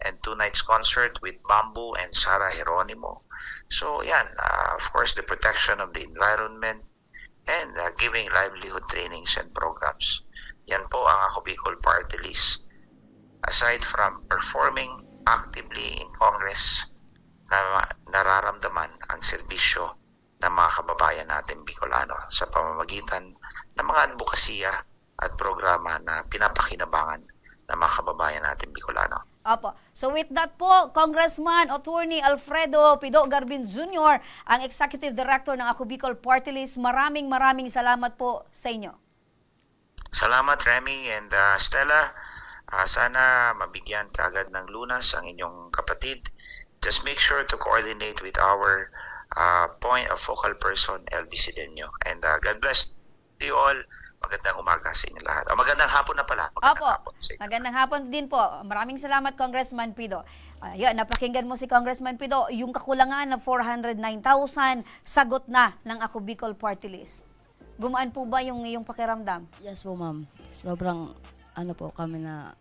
P: and 2 nights concert with Bamboo and Sara Geronimo. So yan, of course, the protection of the environment and giving livelihood trainings and programs. Yan po ang Ako Bicol Party List. Aside from performing actively in Congress, na nararamdaman ang serbisyo ng mga kababayan natin Bicolano sa pamamagitan ng mga advokasya at programa na pinapakinabangan ng mga kababayan natin Bicolano.
D: Opo. So with that po, Congressman Attorney Alfredo Pido Garbin Jr., ang Executive Director ng Ako Bicol Party List, maraming salamat po sa inyo.
P: Salamat, Remy and Stella. Sana mabigyan kaagad ng lunas ang inyong kapatid. Just make sure to coordinate with our point of focal person, LB Sidenyo. And God bless you all. Magandang umaga sa inyo lahat. Magandang hapon na pala.
D: Opo. Magandang hapon din po. Maraming salamat, Congressman Pido. Ayun, napakinggan mo si Congressman Pido, yung kakulangan na 409,000, sagot na ng Ako Bicol Party List. Gumaan po ba yung iyong pakiramdam?
Q: Yes po, ma'am. Sobrang kami na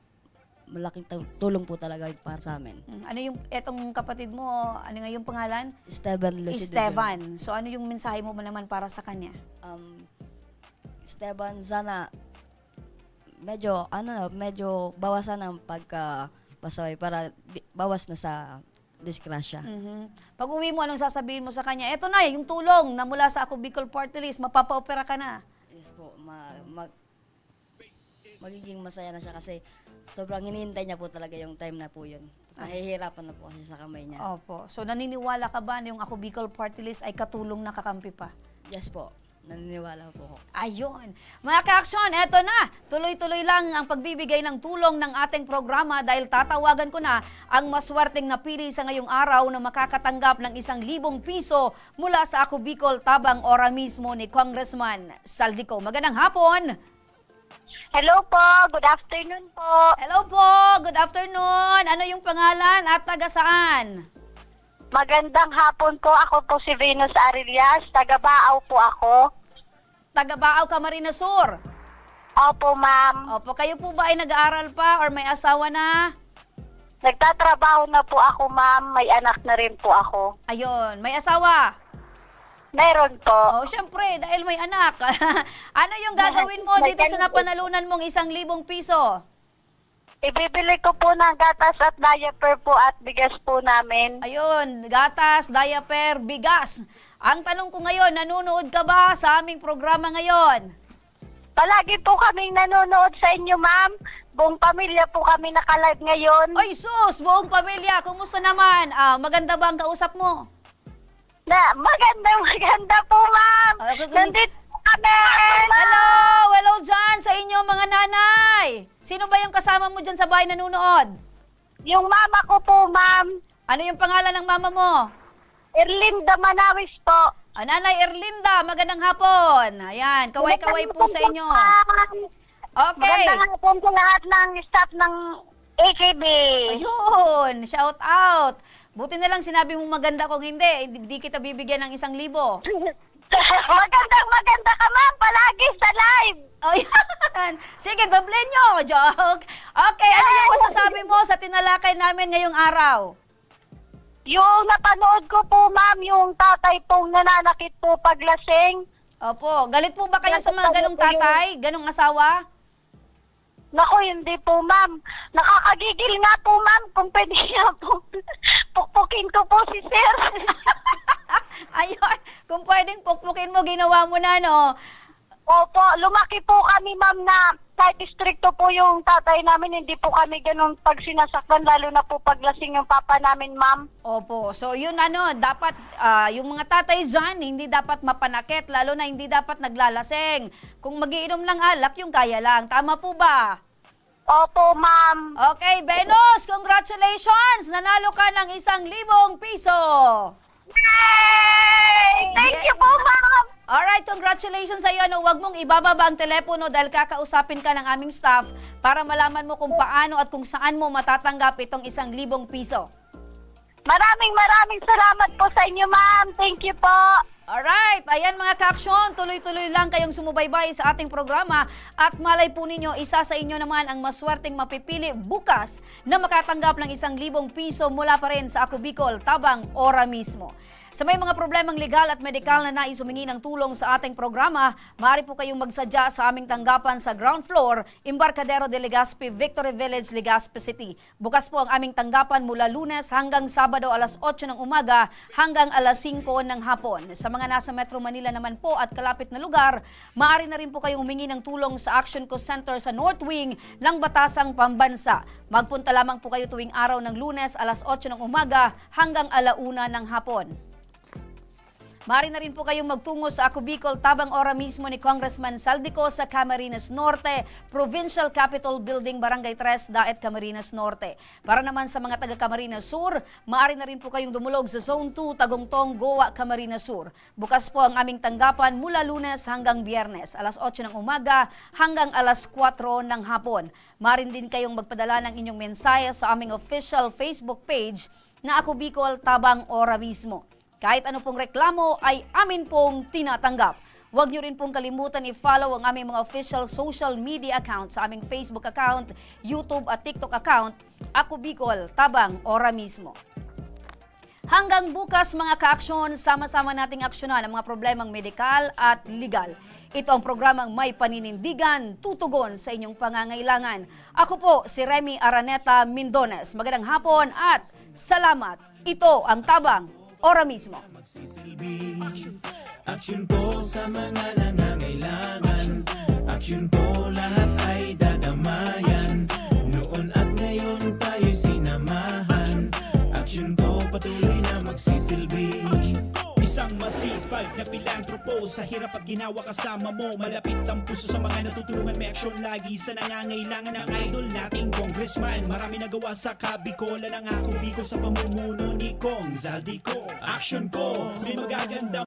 Q: malaking tulong po talaga para sa amin.
D: Ano yung, etong kapatid mo, ano nga yung pangalan?
Q: Esteban Lucido.
D: Esteban. So ano yung mensahe mo naman para sa kanya?
Q: Esteban, sana medyo bawasan ang pagkapasaway para bawas na sa disgrasya.
D: Pag uwi mo, anong sasabihin mo sa kanya? Eto na, yung tulong na mula sa Ako Bicol Party List, mapapa-opera ka na.
Q: Yes po, magiging masaya na siya kasi sobrang hinihintay niya po talaga yung time na po yun. Nahihirapan na po kasi sa kamay niya.
D: Opo. So naniniwala ka ba na yung Ako Bicol Party List ay katulong na kakampi pa?
Q: Yes po. Naniniwala po ako.
D: Ayun. Mga ka-aksyon, eto na. Tuloy-tuloy lang ang pagbibigay ng tulong ng ating programa dahil tatawagan ko na ang maswerteng napili sa ngayong araw na makakatanggap ng 1,000 piso mula sa Ako Bicol tabang ora mismo ni Congressman Saldico. Magandang hapon.
R: Hello po. Good afternoon po.
D: Hello po. Good afternoon. Ano yung pangalan at taga saan?
R: Magandang hapon po. Ako po si Venus Arillas. Taga-Baaw po ako.
D: Taga-Baaw, Camarines Sur.
R: Opo, ma'am.
D: Opo, kayo po ba ay nag-aaral pa or may asawa na?
R: Nagtatrabaho na po ako, ma'am. May anak na rin po ako.
D: Ayun, may asawa?
R: Meron po.
D: Oh, syempre, dahil may anak. Ano yung gagawin mo dito sa napanalunan mong 1,000 piso?
R: Ibibili ko po ng gatas at diaper po at bigas po namin.
D: Ayun, gatas, diaper, bigas. Ang tanong ko ngayon, nanonood ka ba sa aming programa ngayon?
R: Palagi po kaming nanonood sa inyo, ma'am. Buong pamilya po kami nakalive ngayon.
D: Ay sus, buong pamilya. Kumusta naman? Maganda ba ang kausap mo?
R: Maganda po, ma'am. Nandito po kami.
D: Hello dyan sa inyo mga nanay. Sino ba yung kasama mo dyan sa bahay nanonood?
R: Yung mama ko po, ma'am.
D: Ano yung pangalan ng mama mo?
R: Erlinda Manawis po.
D: Nanay Erlinda, magandang hapon. Ayan, kaway-kaway po sa inyo. Okay.
R: Magandang hapon sa lahat ng staff ng AKB.
D: Ayun, shout out. Buti na lang sinabi mo maganda kung hindi kita bibigyan ng 1,000.
R: Maganda ka, ma'am, palagi sa live.
D: Ayan. Sige, doble nyo. Joke. Okay, ano yung masasabi mo sa tinalakay namin ngayong araw?
R: Yung napanood ko po, ma'am, yung tatay pong nananakit po paglasing.
D: Opo, galit po ba kayo sa mga ganong tatay, ganong asawa?
R: Naku, hindi po, ma'am. Nakakagigil nga po, ma'am, kung pwede niya po. Pukpukin ko po si sir.
D: Ayun, kung pwedeng pukpukin mo, ginawa mo na, no?
R: Opo, lumaki po kami, ma'am, na kahit stricto po yung tatay namin, hindi po kami ganun pag sinasaktan, lalo na po paglasing yung papa namin, ma'am.
D: Opo, so yun dapat yung mga tatay dyan, hindi dapat mapanakit, lalo na hindi dapat naglalasing. Kung magiinom ng alak, yung kaya lang. Tama po ba?
R: Opo, ma'am.
D: Okay, Venus, congratulations! Nanalo ka ng 1,000 piso!
R: Yay! Thank you po, ma'am!
D: Alright, congratulations sa iyo. Huwag mong ibababa ang telepono dahil kakausapin ka ng aming staff para malaman mo kung paano at kung saan mo matatanggap itong 1,000 piso.
R: Maraming salamat po sa inyo, ma'am. Thank you po.
D: Alright, ayan mga ka-aksyon, tuloy-tuloy lang kayong sumubaybay sa ating programa at malay po ninyo, isa sa inyo naman ang maswerteng mapipili bukas na makatanggap ng 1,000 piso mula pa rin sa Ako Bicol tabang ora mismo. Sa may mga problemang legal at medikal na nais humingi ng tulong sa ating programa, maaari po kayong magsadya sa aming tanggapan sa ground floor, Embarcadero de Legazpi, Victory Village, Legazpi City. Bukas po ang aming tanggapan mula Lunes hanggang Sabado alas 8 ng umaga hanggang alas 5 ng hapon. Sa mga nasa Metro Manila naman po at kalapit na lugar, maaari na rin po kayong humingi ng tulong sa Action Co Center sa North Wing ng Batasang Pambansa. Magpunta lamang po kayo tuwing araw ng Lunes alas 8 ng umaga hanggang 1:00 ng hapon. Maaari na rin po kayong magtungo sa Ako Bicol tabang ora mismo ni Congressman Saldico sa Camarines Norte, Provincial Capitol Building, Barangay 3, Daet, Camarines Norte. Para naman sa mga taga Camarines Sur, maaari na rin po kayong dumulog sa Zone 2, Tagungtong, Goa, Camarines Sur. Bukas po ang aming tanggapan mula Lunes hanggang Biyernes, alas 8 ng umaga hanggang alas 4 ng hapon. Maaari din kayong magpadala ng inyong mensahe sa aming official Facebook page na Ako Bicol tabang ora mismo. Kahit ano pong reklamo ay amin pong tinatanggap. Huwag niyo rin pong kalimutan i-follow ang aming mga official social media account sa aming Facebook account, YouTube at TikTok account, Ako Bicol tabang ora mismo. Hanggang bukas mga ka-aksyon, sama-sama nating aksyonan ang mga problemang medikal at legal. Ito ang programang May Paninindigan, tutugon sa inyong pangangailangan. Ako po si Remy Araneta Mindones. Magandang hapon at salamat. Ito ang tabang ora mismo.
S: Aksyon ko sa mga nangangailangan. Aksyon ko lahat ay dadamayan. Noon at ngayon tayo'y sinamahan. Aksyon ko patuloy na magsisilbi.
T: Isang masipag na pilantropo. Sa hirap at ginawa kasama mo. Malapit ang puso sa mga natutulungan. May aksyon lagi sa nangangailangan ng idol nating congressman. Marami nagawa sa Kabikolan ang Ako Bicol sa pamumuno ni Kong Zaldico. Aksyon ko, may magaganda